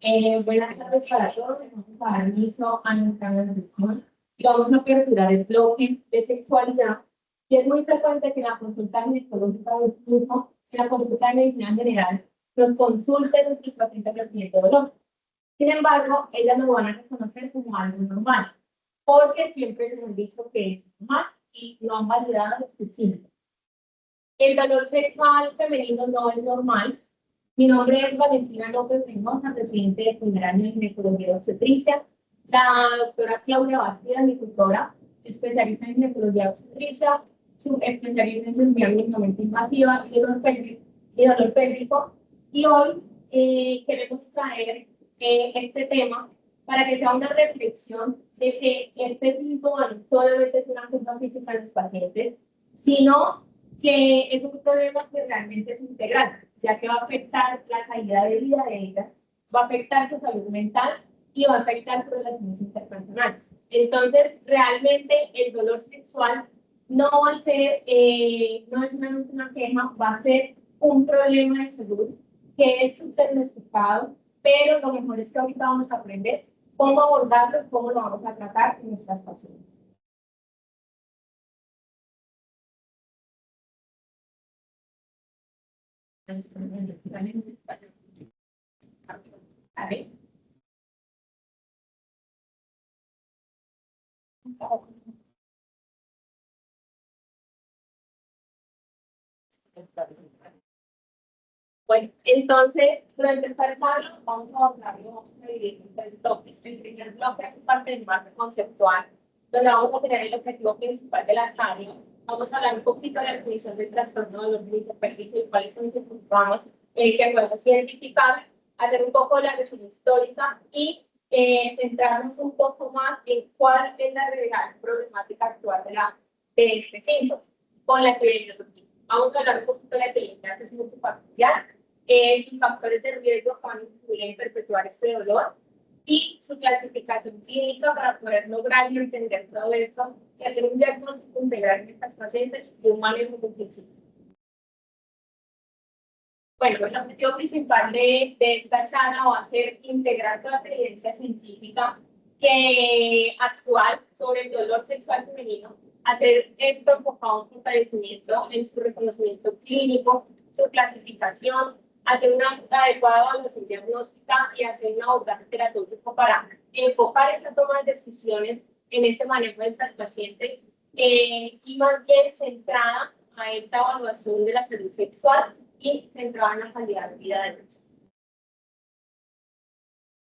Buenas tardes para todos. Vamos a dar inicio a nuestra grabación y vamos a aperturar el bloque de sexualidad. Y es muy frecuente que en la consulta ginecológica o incluso en la consulta de medicina general nos consulten nuestros pacientes recibiendo dolor. Sin embargo, ellas lo van a reconocer como algo normal, porque siempre les han dicho que es normal y no han validado los síntomas. El dolor sexual femenino no es normal. Mi nombre es Valentina López Reynosa, residente de primer año de ginecología y obstetricia. La doctora Claudia Bastida, mi tutora, especialista en ginecología y obstetricia, subespecialista en cirugía mínimamente invasiva y dolor pélvico. Y hoy queremos traer este tema para que sea una reflexión de que este síntoma no solamente es una cosa física en los pacientes, sino que es un problema que realmente es integral, ya que va a afectar la calidad de vida de ellas, va a afectar su salud mental y va a afectar sus relaciones interpersonales. Entonces, realmente el dolor sexual no va a ser, no es una queja, va a ser un problema de salud que es súper diagnosticado, pero lo mejor es que ahorita vamos a aprender cómo abordarlo y cómo lo vamos a tratar en nuestras pacientes. A ver. Bueno, entonces, durante el parcial vamos a hablarlo de tres bloques. El primer bloque es parte del marco conceptual, donde vamos a tener el objetivo principal de la charla. Vamos a hablar un poquito de la definición del trastorno de dolor pélvico y cuáles son sus síntomas que podemos identificar, hacer un poco la revisión histórica y centrarnos un poco más en cuál es la real problemática actual de este síntoma con la epidemiología. Vamos a hablar un poquito de la epidemiología multifactorial, sus factores de riesgo que van a influir en perpetuar este dolor y su clasificación clínica para poder lograr y entender todo esto y hacer un diagnóstico integral en estas pacientes y un manejo complejo. Bueno, el objetivo principal de esta charla va a ser integrar toda la evidencia científica actual sobre el dolor sexual femenino, hacer esto enfocado en fortalecimiento en su reconocimiento clínico, su clasificación, hacer una adecuada evaluación diagnóstica y hacer un abordaje terapéutico para enfocar esta toma de decisiones en este manejo de estas pacientes y más bien centrada a esta evaluación de la salud sexual y centrada en la calidad de vida de ellos.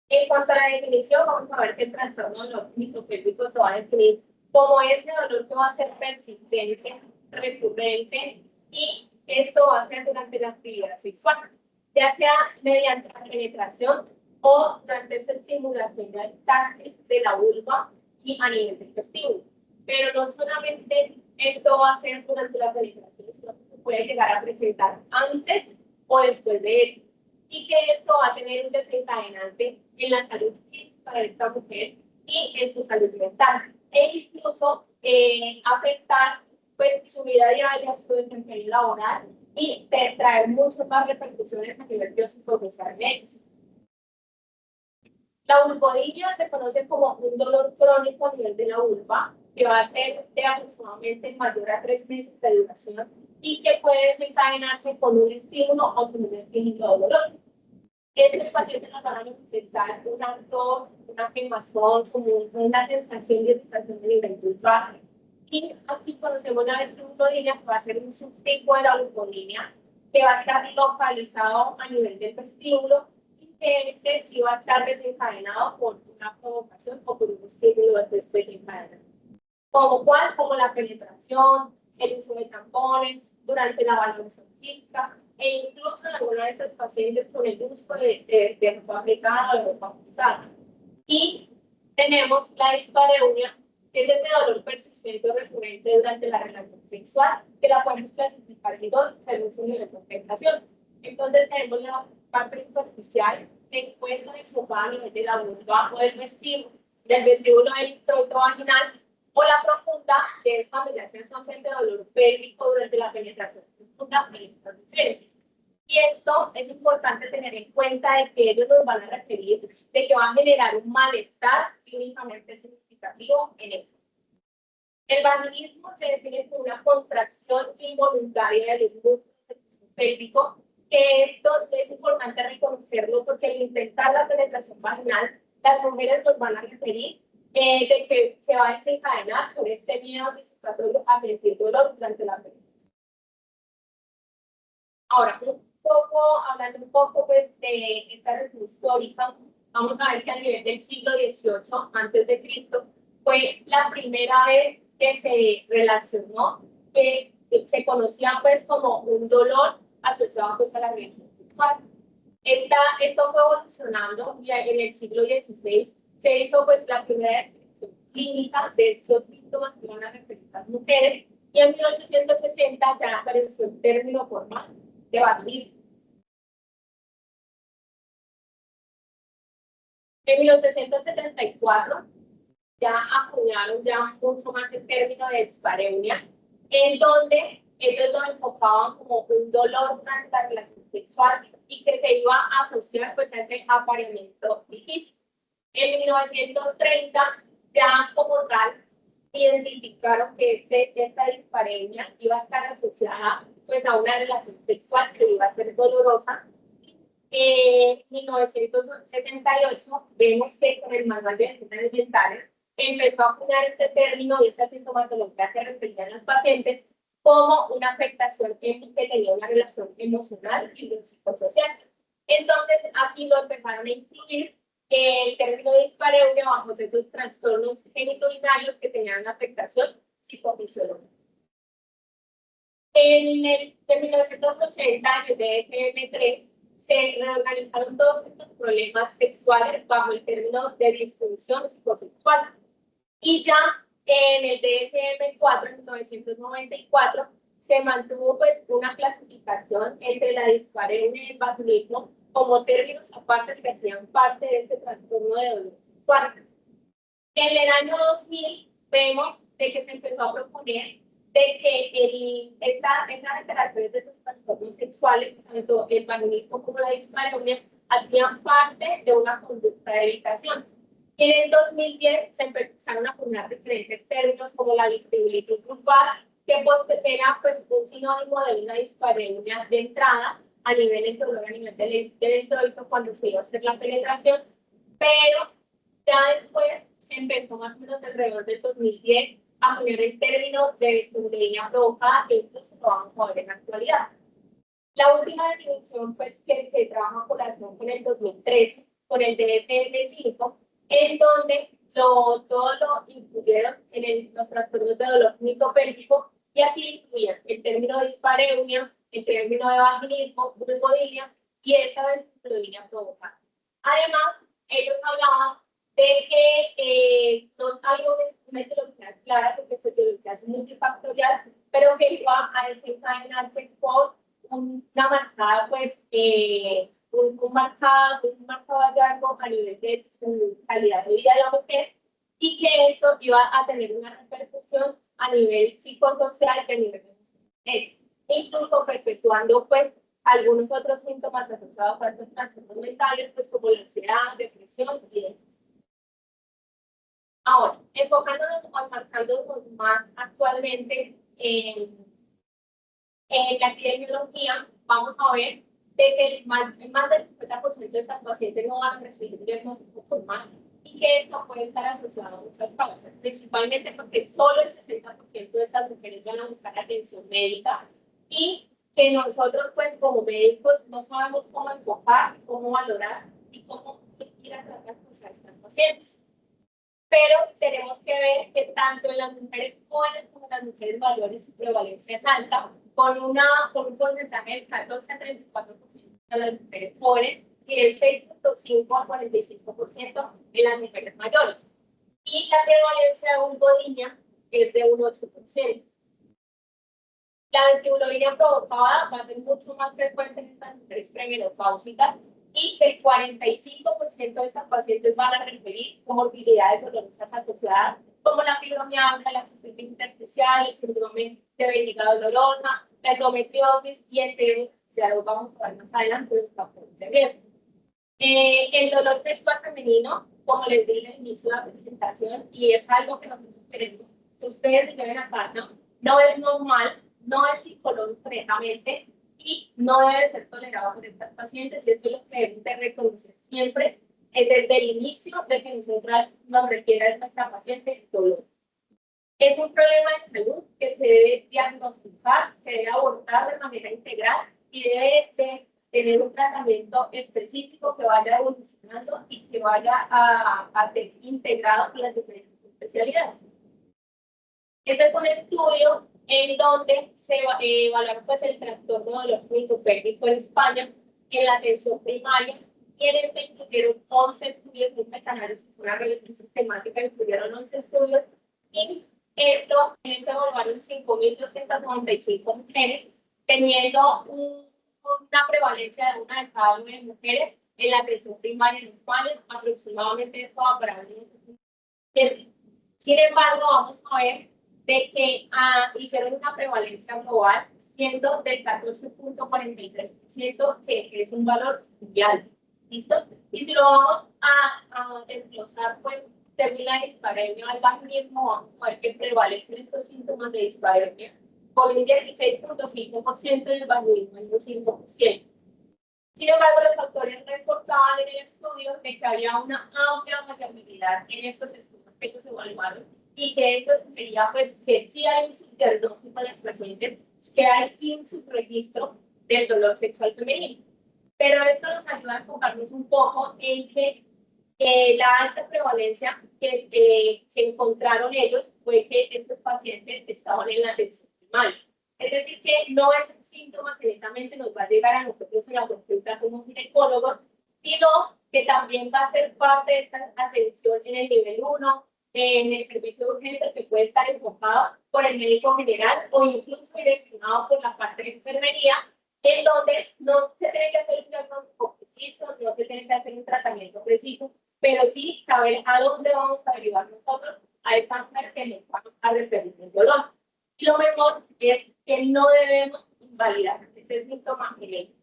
En cuanto a la definición, vamos a ver que el trastorno de dolor micropélvico se va a definir como ese dolor que va a ser persistente, recurrente, y esto va a ser durante la actividad sexual, ya sea mediante la penetración o durante esta estimulación táctil de la vulva y a nivel del testículo. Pero no solamente esto va a ser durante la penetración, sino que se puede llegar a presentar antes o después de esto. Y que esto va a tener un desencadenante en la salud física de esta mujer y en su salud mental, e incluso afectar pues, su vida diaria, su desempeño laboral y traer muchas más repercusiones a nivel biopsicosocial. La vulvodinia se conoce como un dolor crónico a nivel de la vulva, que va a ser de aproximadamente mayor a 3 meses de duración y que puede desencadenarse con un estímulo o con un estímulo doloroso. Este paciente nos va a manifestar un ardor, una quemazón, como una sensación de irritación a nivel vulvar. Y aquí conocemos la vulvodinia, que va a ser un subtipo de la vulvodinia, que va a estar localizado a nivel del vestíbulo y que este sí va a estar desencadenado por una provocación o por un estímulo desencadenado. Como la penetración, el uso de tampones, durante la valoración física, e incluso en algunas de estas pacientes con el uso de ropa aplicada o de ropa ajustada. Y tenemos la dispareunia, que es ese dolor persistente o recurrente durante la relación sexual, que la podemos clasificar en dos según su nivel de afectación. Entonces tenemos la parte superficial, que puede estar enfocada a nivel de la vulva o del vestíbulo del introito vaginal, o la profunda, que es cuando ya se asocia el dolor pélvico durante la penetración profunda en estas mujeres. Y esto es importante tener en cuenta de que ellos nos van a referir de que va a generar un malestar clínicamente significativo en ellos. El vaginismo se define como una contracción involuntaria de los músculos del piso pélvico, que esto es importante reconocerlo porque al intentar la penetración vaginal, las mujeres nos van a referir de que se va a desencadenar por este miedo anticipatorio a sentir dolor durante la penetración. Ahora, hablando un poco pues, de esta región histórica, vamos a ver que a nivel del siglo XVIII, antes de Cristo, fue la primera vez que se relacionó, que se conocía pues como un dolor asociado pues a la religión sexual. Esto fue evolucionando y en el siglo XVI se hizo pues la primera descripción clínica de estos síntomas que van a referir a las mujeres y en 1860 ya apareció el término formal de vaginismo. En 1874 ya acuñaron ya mucho más el término de dispareunia, en donde ellos lo enfocaban como un dolor durante la relación sexual y que se iba a asociar pues a ese apareamiento difícil. En 1930 ya como tal identificaron que esta dispareunia iba a estar asociada pues a una relación sexual que iba a ser dolorosa. En 1968 vemos que con el manual de enfermedades mentales empezó a acuñar este término y esta sintomatología que referían los pacientes como una afectación que tenía una relación emocional y psicosocial. Entonces, aquí lo empezaron a incluir el término de dispareunia bajo esos trastornos genitourinarios que tenían una afectación psicofisiológica. En el de 1980, el DSM-3, se reorganizaron todos estos problemas sexuales bajo el término de disfunción psicosexual. Y ya en el DSM-4, en 1994, se mantuvo pues una clasificación entre la dispareunia y el vaginismo como términos aparte que hacían parte de este trastorno de dolor sexual. En el año 2000 vemos de que se empezó a proponer de que esas alteraciones de esos trastornos sexuales, tanto el vaginismo como la dispareunia, hacían parte de una conducta de evitación. Y en el 2010 se empezaron a poner diferentes términos como la vestibulitis grupal, que era pues, un sinónimo de una dispareunia de entrada a nivel endolor, a nivel del introito cuando se iba a hacer la penetración, pero ya después se empezó más o menos alrededor del 2010 a poner el término de vestibulitis provocada, que incluso lo vamos a ver en la actualidad. La última definición, pues, que se trabaja en colación con el 2013, con el DSM-5, en donde todo lo incluyeron en los trastornos de dolor clínico-pélvico, y aquí incluían el término de dispareunia, el término de vaginismo, vulvodinia y esta vestibulitis provocada. Además, ellos hablaban de que no había una etiología clara, porque su etiología es multifactorial, pero que iba a desencadenarse por una marcada, pues, un marcado hallazgo a nivel de su calidad de vida de la mujer, y que esto iba a tener una repercusión a nivel psicosocial y a nivel emocional, incluso perpetuando, pues, algunos otros síntomas asociados a estos trastornos mentales, pues, como la ansiedad, depresión y demás. Ahora, enfocándonos o marcándonos más actualmente en la epidemiología, vamos a ver que más del 50% de estas pacientes no van a recibir un diagnóstico formal y que esto puede estar asociado a muchas causas, principalmente porque solo el 60% de estas mujeres van a buscar atención médica y que nosotros, pues, como médicos, no sabemos cómo enfocar, cómo valorar y cómo ir a tratar a estas pacientes. Pero tenemos que ver que tanto en las mujeres jóvenes como en las mujeres mayores su prevalencia es alta, con un porcentaje del 14 a 34% en las mujeres jóvenes y del 6.5 a 45% en las mujeres mayores. Y la prevalencia de vulvodinia es de un 8%. La vestibulodynia provocada va a ser mucho más frecuente en estas mujeres premenopáusicas y el 45% de estas pacientes van a referir comorbilidades dolorosas asociadas como la fibromialgia, la cistitis intersticial, el síndrome de vejiga dolorosa, la endometriosis y entre ya lo vamos a ver más adelante, los factores de riesgo. El dolor sexual femenino, como les dije al inicio de la presentación, y es algo que nosotros queremos que ustedes lleven a casa, no es normal, no es psicológico correctamente y no debe ser tolerado por estas pacientes, y esto es lo que debemos de reconocer siempre desde el inicio de que nosotras nos requiera nuestra paciente dolor. Es un problema de salud que se debe diagnosticar, se debe abordar de manera integral y debe de tener un tratamiento específico que vaya evolucionando y que vaya a ser integrado con las diferentes especialidades. Este es un estudio en donde se evaluó pues, el trastorno de dolor crónico pélvico en España en la atención primaria, y en este incluyeron 11 estudios muy metanálisis, una revisión sistemática, incluyeron 11 estudios, y esto evaluaron 5.295 mujeres, teniendo una prevalencia de una de cada 9 mujeres en la atención primaria en España, aproximadamente esto va para un. Sin embargo, vamos a ver de que hicieron una prevalencia global, siendo del 14.43%, que es un valor mundial. ¿Listo? Y si lo vamos a desglosar, pues, según la dispareunia del vaginismo, vamos a ver que prevalecen estos síntomas de dispareunia con un 16.5% del vaginismo y un 5%. Sin embargo, los autores reportaban en el estudio de que había una amplia variabilidad en estos estudios que ellos evaluaron, y que esto sugería pues, que sí hay un subdiagnóstico en las pacientes, que hay sí un subregistro del dolor sexual femenino. Pero esto nos ayuda a enfocarnos un poco en que la alta prevalencia que encontraron ellos fue que estos pacientes estaban en la atención primaria. Es decir, que no es un síntoma que netamente nos va a llegar a nosotros en la consulta como ginecólogos, sino que también va a ser parte de esta atención en el nivel 1, en el servicio de urgencia, que puede estar enfocado por el médico general o incluso direccionado por la parte de enfermería, en donde no se tiene que hacer un diagnóstico preciso, no se tiene que hacer un tratamiento preciso, pero sí saber a dónde vamos a derivar nosotros a esta mujer que nos va a referir el dolor. Y lo mejor es que no debemos invalidar este síntoma genético.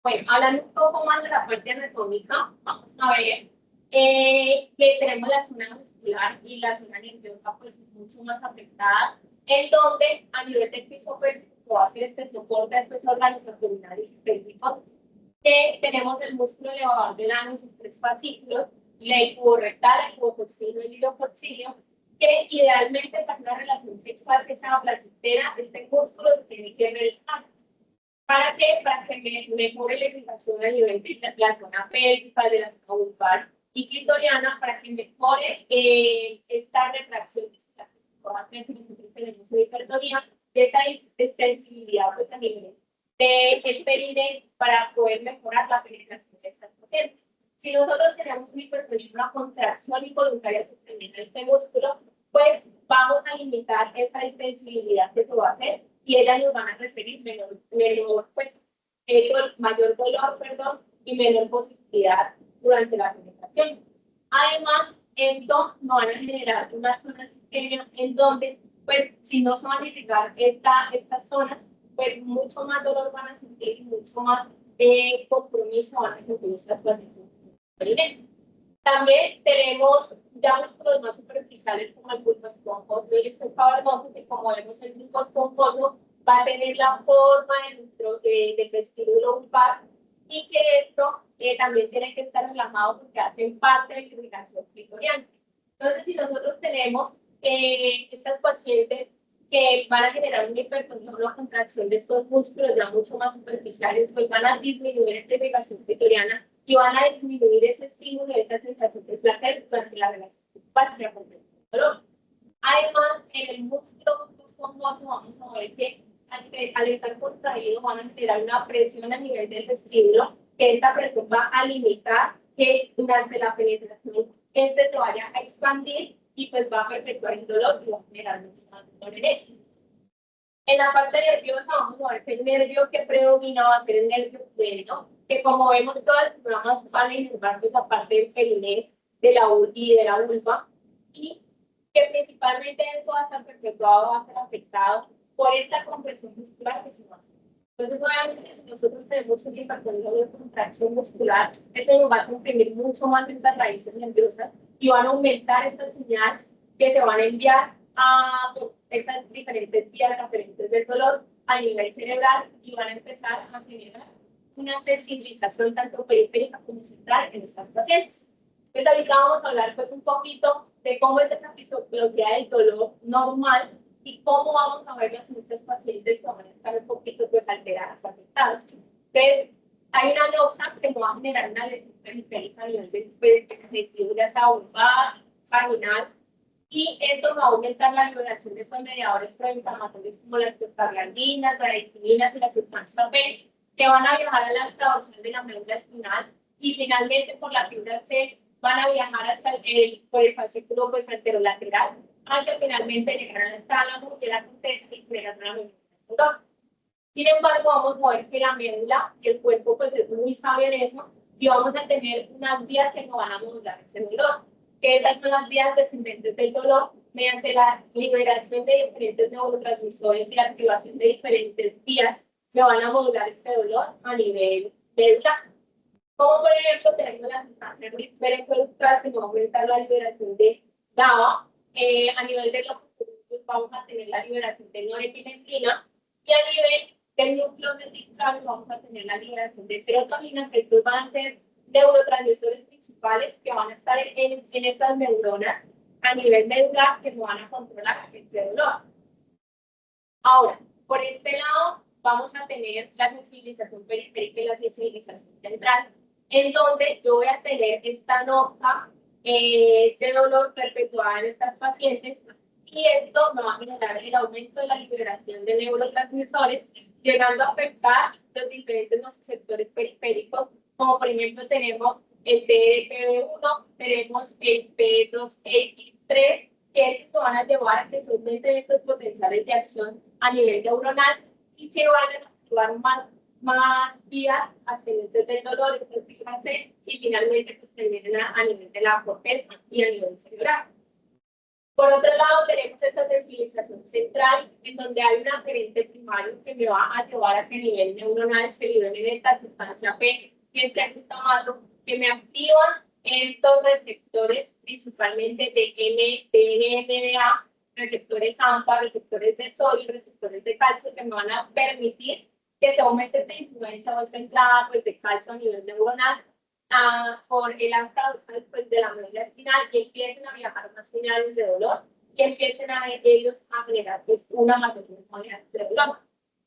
Bueno, hablando un poco más de la parte anatómica, vamos a ver que tenemos la zona muscular y la zona nerviosa pues mucho más afectada, en donde a nivel del piso pélvico va a ser este soporte a estos órganos abdominales y pélvicos. Tenemos el músculo elevador del ano, sus 3 fascículos, el cubo rectal, el cubo coxilo y el hilo coxilio, que idealmente para una relación sexual que sea placentera, este músculo tiene que relajar. ¿Para qué? Para que mejore la irrigación a nivel de la zona pélvica, de la zona vulvar y clitoriana, para que mejore esta retracción de nosotros tenemos una hipertonía, de esta extensibilidad pues, a nivel del perine, para poder mejorar la penetración de estas pacientes. Si nosotros tenemos una hipertonía, una contracción involuntaria sostenida de este músculo, pues vamos a limitar esa extensibilidad que se va a hacer, y ellas nos van a referir mayor dolor, y menor posibilidad durante la penetración. Además, esto nos va a generar una zona isquemia en donde, pues, si no se van a irrigar estas zonas, pues mucho más dolor van a sentir y mucho más compromiso van a sentir estas pacientes. También tenemos ya músculos más superficiales como el bulbo esponjoso y el cavernoso, que como vemos el bulbo esponjoso va a tener la forma del vestíbulo vulvar, y que esto también tiene que estar relajado porque hacen parte de la irrigación clitoriana. Entonces, si nosotros tenemos estas pacientes que van a generar una hipertonía o una contracción de estos músculos ya mucho más superficiales, pues van a disminuir esta irrigación clitoriana y van a disminuir ese estímulo y esta sensación de placer durante la relación sexual con el dolor. Además, en el músculo esponjoso vamos a ver que al estar contraído van a generar una presión a nivel del vestíbulo, que esta presión va a limitar que durante la penetración este se vaya a expandir y pues va a perpetuar el dolor y va a generar mucho más dolor en ellos. En la parte nerviosa vamos a ver que el nervio que predomina va a ser el nervio pudendo, que como vemos todas las programas van a inervar la parte del perineo y de la vulva, y que principalmente esto va a estar perpetuado, va a estar afectado por esta compresión muscular que se va a hacer. Entonces, obviamente, si nosotros tenemos un hipertonía de contracción muscular, esto nos va a comprimir mucho más estas raíces nerviosas y van a aumentar estas señales que se van a enviar a esas diferentes vías referentes del dolor a nivel cerebral y van a empezar a generar una sensibilización tanto periférica como central en estas pacientes. Entonces, ahorita vamos a hablar pues un poquito de cómo es esa fisiología del dolor normal y cómo vamos a verlas en estos pacientes que van a estar un poquito pues alteradas, afectadas. Entonces, hay una noxa que no va a generar una lesión periférica a nivel de ya sea vulvar, vaginal, y esto va a aumentar la liberación de estos mediadores proinflamatorios como las prostaglandinas, radiotiminas y la sustancia P, que van a viajar a la dorsal de la médula espinal y finalmente por la fibra C van a viajar hasta por el fascículo pues, anterolateral hasta finalmente llegar al tálamo y la corteza y crear una médula. Sin embargo, vamos a ver que la médula y el cuerpo pues es muy sabio en eso y vamos a tener unas vías que nos van a modular ese dolor. Que estas son las vías descendentes del dolor mediante la liberación de diferentes neurotransmisores y la activación de diferentes vías que van a modular este dolor a nivel medular. Como por ejemplo tenemos la sustancia periferocultural que nos va a aumentar la liberación de GABA. A nivel de los pues vamos a tener la liberación de norepinefrina y a nivel del núcleo ventricular vamos a tener la liberación de serotonina, que estos van a ser neurotransmisores principales que van a estar en estas neuronas a nivel medular que nos van a controlar este dolor. Ahora, por este lado vamos a tener la sensibilización periférica y la sensibilización central, en donde yo voy a tener esta noxa de dolor perpetuada en estas pacientes y esto me va a generar el aumento de la liberación de neurotransmisores, llegando a afectar los diferentes nociceptores periféricos, como por ejemplo tenemos el TFB1, tenemos el P2X3, que estos van a llevar a que se aumenten estos potenciales de acción a nivel neuronal y que vayan a activar más vías ascendentes del dolor, y finalmente pues, terminen a nivel de la corteza y a nivel cerebral. Por otro lado, tenemos esta sensibilización central, en donde hay un aferente primario que me va a llevar a que a nivel neuronal se liberen esta sustancia P y este glutamato que me activan estos receptores, principalmente de NMDA, receptores AMPA, receptores de sodio, receptores de calcio, que me van a permitir que se aumente esta influencia o esta entrada pues, de calcio a nivel neuronal por el asta dorsal pues, de la médula espinal y empiecen a viajar unas señales de dolor y empiecen a ellos a generar pues, una mayor unidad de dolor.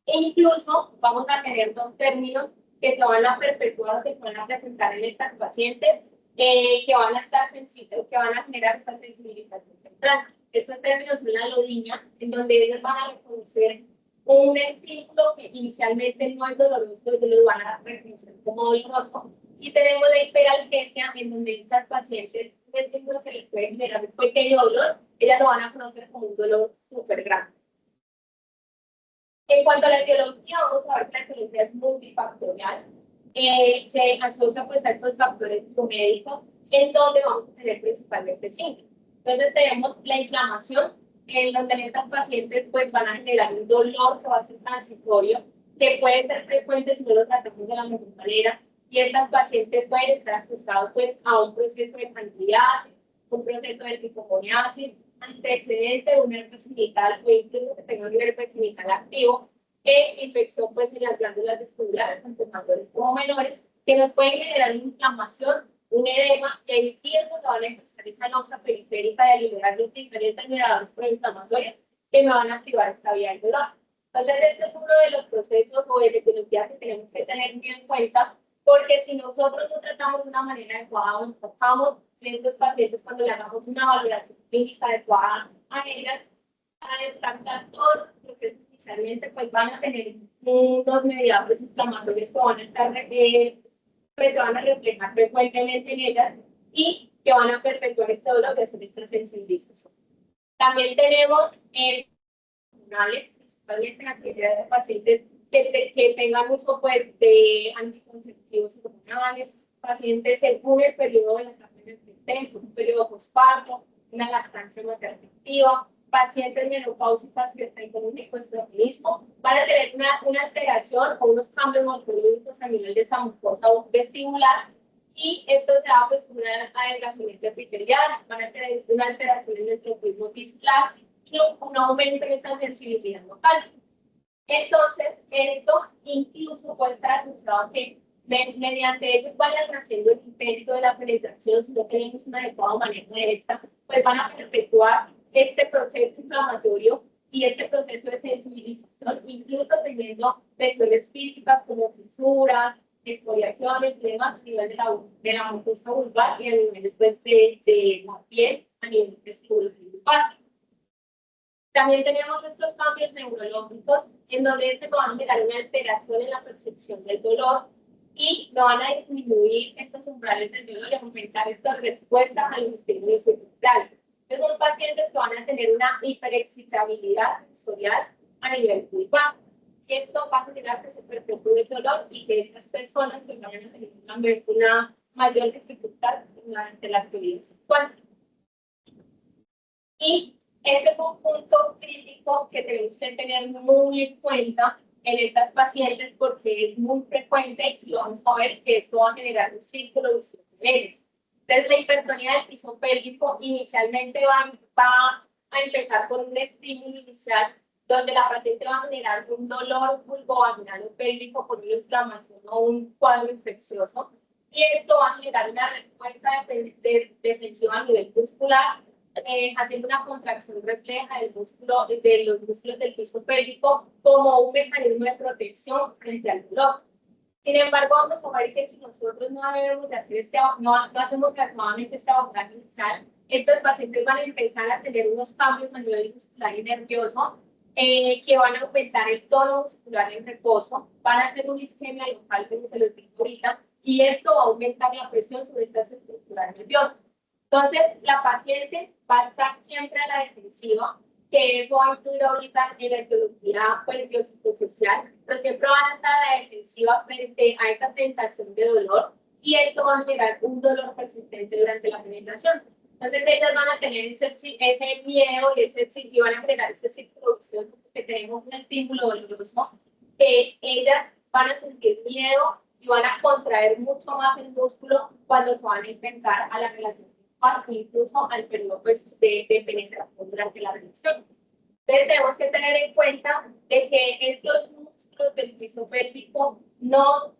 E incluso vamos a tener dos términos que se van a perpetuar, que se van a presentar en estas pacientes, que van a estar sensibles, que van a generar esta sensibilización central. Estos términos son la lodiña, en donde ellos van a reconocer un estímulo que inicialmente no es doloroso, ellos lo van a reconocer como doloroso. Y tenemos la hiperalgesia, en donde estas pacientes, un estímulo que les puede generar un pequeño dolor, ellas lo van a conocer como un dolor súper grande. En cuanto a la etiología, vamos a ver que la etiología es multifactorial. Se asocia pues, a estos factores biomédicos, en donde vamos a tener principalmente 5. Entonces tenemos la inflamación, en donde en estas pacientes pues, van a generar un dolor que va a ser transitorio, que puede ser frecuente si no lo tratamos de la mejor manera, y estas pacientes pueden estar asociados pues, a un proceso de candidiasis, un proceso de tricomoniasis, antecedente de un herpes genital o incluso que tenga un herpes genital activo, e infección pues, en las glándulas vestibulares, tanto mayores como menores, que nos pueden generar una inflamación, un edema, y ahí es donde van a empezar esa noxa periférica de liberar los diferentes generadores proinflamatorios que me van a activar esta vía del dolor. Entonces, este es uno de los procesos o de etiología que tenemos que tener muy en cuenta, porque si nosotros no tratamos de una manera adecuada o enfocamos en estos pacientes cuando le hagamos una valoración clínica adecuada a ellas, a descartar todos los procesos inicialmente, pues van a tener unos mediadores inflamatorios que van a estar, pues se van a reflejar frecuentemente en ellas y que van a perpetuar este dolor de hacer esta sensibilización. También tenemos principalmente en aquellas pacientes que tengan uso pues, de anticonceptivos hormonales, pacientes según el periodo de la etapa en el que estén, un periodo postparto, una lactancia materna activa, pacientes menopáusicas que estén con un hipoestrógenismo, van a tener una alteración o unos cambios morfológicos a nivel de esta mucosa vestibular, y esto se da pues con un adelgazamiento epitelial, van a tener una alteración en el tropismo distal y un aumento en esta sensibilidad local. Entonces, esto incluso puede estar asociado que mediante ellos vayan haciendo el intento de la penetración, si no tenemos un adecuado manejo de esta, pues van a perpetuar este proceso inflamatorio y este proceso de sensibilización, incluso teniendo lesiones físicas como fisuras, exfoliaciones y demás a nivel de la mucosa vulvar y a nivel pues, de la piel, a nivel testicular vulvar. También tenemos estos cambios neurológicos en donde este va a generar una alteración en la percepción del dolor y no van a disminuir estos umbrales del dolor y aumentar estas respuestas a los estímulos cerebrales. Entonces son pacientes que van a tener una hiperexcitabilidad sensorial a nivel vulvar. Y esto va a generar que se perpetúe el dolor y que estas personas pues, vayan a tener una mayor dificultad durante la actividad sexual. Y este es un punto crítico que tenemos que tener muy en cuenta en estas pacientes porque es muy frecuente y vamos a ver que esto va a generar un círculo vicioso en ellos. Entonces, la hipertonía del piso pélvico inicialmente va a empezar con un estímulo inicial donde la paciente va a generar un dolor vulvovaginal o pélvico por una inflamación o un cuadro infeccioso. Y esto va a generar una respuesta defensiva a nivel muscular, haciendo una contracción refleja de los músculos del piso pélvico como un mecanismo de protección frente al dolor. Sin embargo, vamos a ver que si nosotros no debemos de hacer no hacemos adecuadamente este abordaje inicial, estos pacientes van a empezar a tener unos cambios a nivel muscular y nervioso que van a aumentar el tono muscular en reposo, van a hacer una isquemia local, como se los digo ahorita, y esto va a aumentar la presión sobre estas estructuras nerviosas. Entonces, la paciente va a estar siempre a la defensiva, que eso va a incluir ahorita en la etiología pues, biopsicosocial, pero siempre van a estar a la defensiva frente a esa sensación de dolor, y esto va a generar un dolor persistente durante la penetración. Entonces, ellas van a tener ese miedo y van a generar ese círculo vicioso porque tenemos un estímulo doloroso, que ellas van a sentir miedo y van a contraer mucho más el músculo cuando se van a enfrentar a la relación sexual, incluso al periodo pues, de penetración durante la relación. Entonces, tenemos que tener en cuenta de que estos músculos del piso pélvico no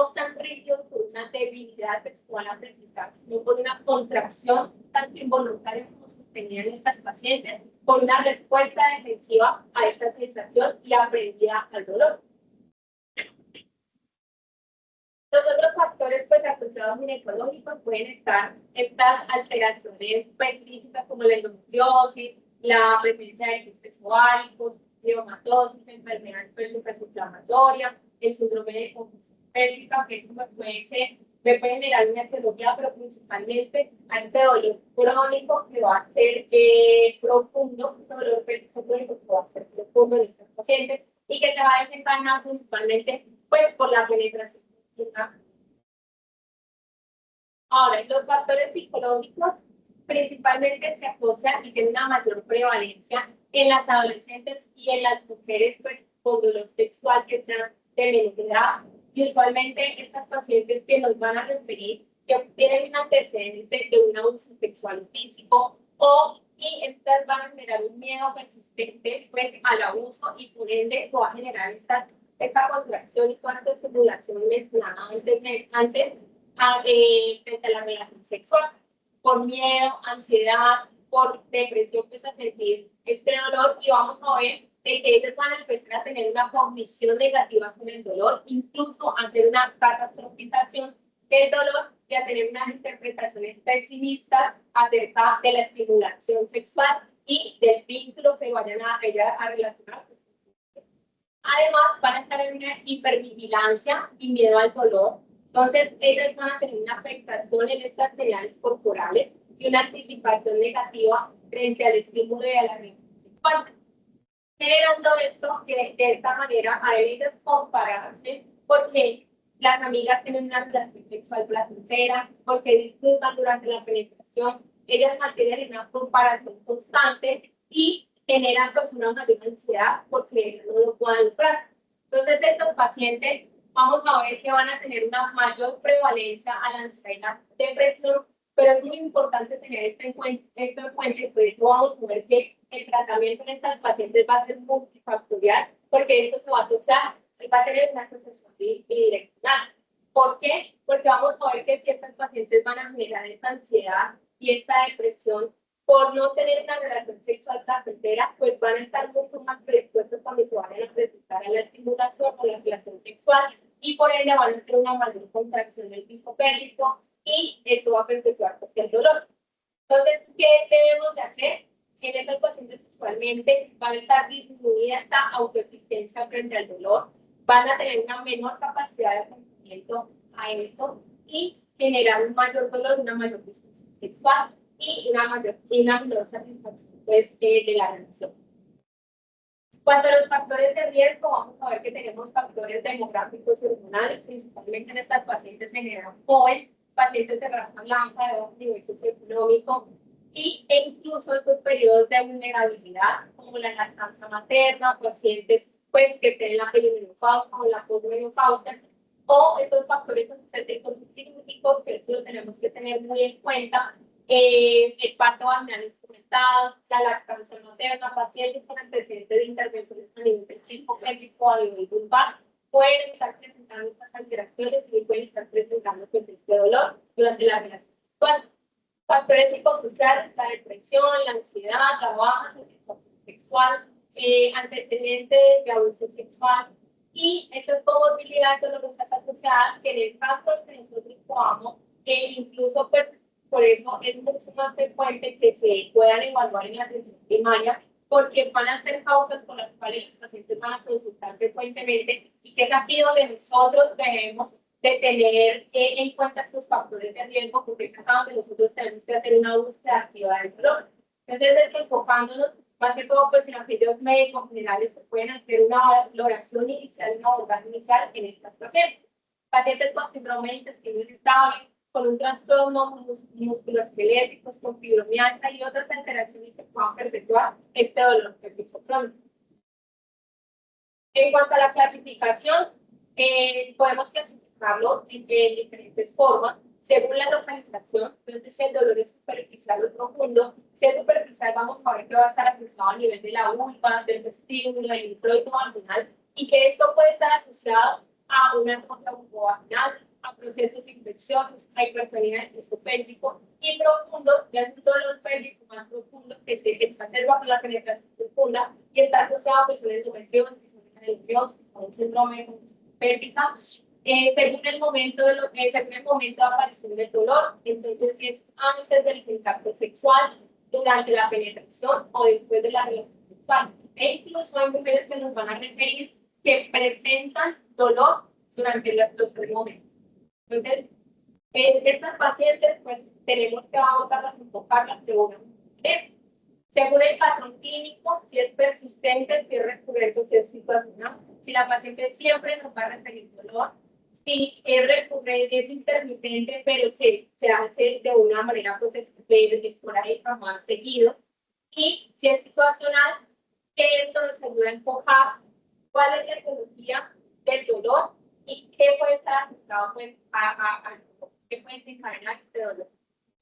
están rígidos por una debilidad sexual a presentar, sino por una contracción tanto involuntaria como sostenida en estas pacientes, por una respuesta defensiva a esta sensación y aprendida al dolor. Los otros factores pues, asociados ginecológicos pueden estar estas alteraciones pues, físicas como la endometriosis, la presencia de quistes ováricos, neumatosis, enfermedades pélvicas inflamatorias, el síndrome de confusión pélvica, que eso puede generar una etiología, pero principalmente a este dolor crónico que va a ser profundo, un dolor pélvico crónico que va a ser profundo en estos pacientes y que se va a desencadenar principalmente pues, por la penetración. Ahora, los factores psicológicos principalmente se asocian y tienen una mayor prevalencia en las adolescentes y en las mujeres pues, con dolor sexual que sean de menor edad. Y usualmente estas pacientes que nos van a referir que tienen un antecedente de un abuso sexual físico y estas van a generar un miedo persistente pues, al abuso y por ende eso va a generar esta contracción y toda esta estimulación mencionada antes frente a la relación sexual, por miedo, ansiedad, por depresión, pues a sentir este dolor y vamos a ver que ellos van a empezar a tener una cognición negativa sobre el dolor, incluso a hacer una catastrofización del dolor y a tener unas interpretaciones pesimistas acerca de la estimulación sexual y del vínculo que vayan a relacionar. Además, van a estar en una hipervigilancia y miedo al dolor. Entonces, ellas van a tener una afectación en estas señales corporales y una anticipación negativa frente al estímulo de la relación sexual. Generando esto que de esta manera a ellas compararse porque las amigas tienen una relación sexual placentera, porque disfrutan durante la penetración, ellas mantienen una comparación constante y generan pues una mayor ansiedad porque no lo puedan lograr. Entonces, estos pacientes vamos a ver que van a tener una mayor prevalencia a la ansiedad y la depresión, pero es muy importante tener esto en cuenta y por eso vamos a ver que el tratamiento en estas pacientes va a ser multifactorial, porque esto se va a asociar, va a tener una asociación bidireccional. ¿Por qué? Porque vamos a ver que ciertos pacientes van a generar esta ansiedad y esta depresión por no tener una relación sexual placentera, pues van a estar mucho más predispuestos cuando se vayan a presentar a la estimulación o la relación sexual y por ende van a tener una mayor contracción del piso pélvico y esto va a perpetuar pues, el dolor. Entonces, ¿qué debemos de hacer? En estos pacientes usualmente van a estar disminuida esta autoexistencia frente al dolor, van a tener una menor capacidad de afrontamiento a esto y generar un mayor dolor, una mayor disfunción sexual y una menor satisfacción pues, de la relación. Cuanto a los factores de riesgo, vamos a ver que tenemos factores demográficos y hormonales, principalmente en estas pacientes en edad joven, pacientes de raza blanca, de bajo nivel socioeconómico, e incluso estos periodos de vulnerabilidad, como la lactancia materna, pacientes pues, que tienen la perimenopausia o la posmenopausia, o estos factores obstétricos y quirúrgicos, que esto lo tenemos que tener muy en cuenta, el parto vaginal instrumentado, la lactancia materna, pacientes con antecedentes de intervenciones a nivel del piso pélvico o a nivel vulvar, pueden estar presentando estas alteraciones y pueden estar presentando pues, este dolor durante la relación sexual. Factores psicosociales, la depresión, la ansiedad, la baja satisfacción sexual, antecedentes de abuso sexual y estas comorbilidades dolorosas asociadas que en el caso de que nosotros podamos, incluso pues por eso es mucho más frecuente que se puedan evaluar en la atención primaria, porque van a ser causas por las cuales los pacientes van a consultar frecuentemente y que es aquí donde nosotros debemos de tener en cuenta estos factores de riesgo, porque es acá donde nosotros tenemos que hacer una búsqueda activa del dolor. Entonces, enfocándonos más que todo pues, en aquellos médicos generales que pueden hacer una valoración inicial, una abordaje inicial en estas pacientes. Pacientes con síndrome de intestino irritable, con un trastorno musculoesquelético, con fibromialgia y otras alteraciones que puedan perpetuar este dolor pélvico crónico. En cuanto a la clasificación, podemos clasificarlo en diferentes formas, según la localización. Entonces, si el dolor es superficial o profundo, si es superficial, vamos a ver que va a estar asociado a nivel de la vulva, del vestíbulo, del introito vaginal, y que esto puede estar asociado a una hernia vulvovaginal, a procesos infecciosos, a hipertonía del piso pélvico, y profundo, ya es un dolor pélvico más profundo que se exacerba con la penetración profunda y está asociado pues, a la endometriosis, a un síndrome pélvica, según el momento de aparición del dolor. Entonces, si es antes del contacto sexual, durante la penetración o después de la relación sexual. E incluso hay mujeres que nos van a referir que presentan dolor durante los tres momentos. Entonces, estas pacientes, pues, tenemos que abordarlas, enfocarlas de una manera. Según el patrón clínico, si es persistente, si es recurrente, si es situacional, si la paciente siempre nos va a referir dolor, si es recurrente, es intermitente, pero que se hace de una manera pues, esporádica, más seguido, y si es situacional, que esto nos ayuda a enfocar cuál es la etiología del dolor y qué puede estar asociado pues, qué puede desencadenar este dolor.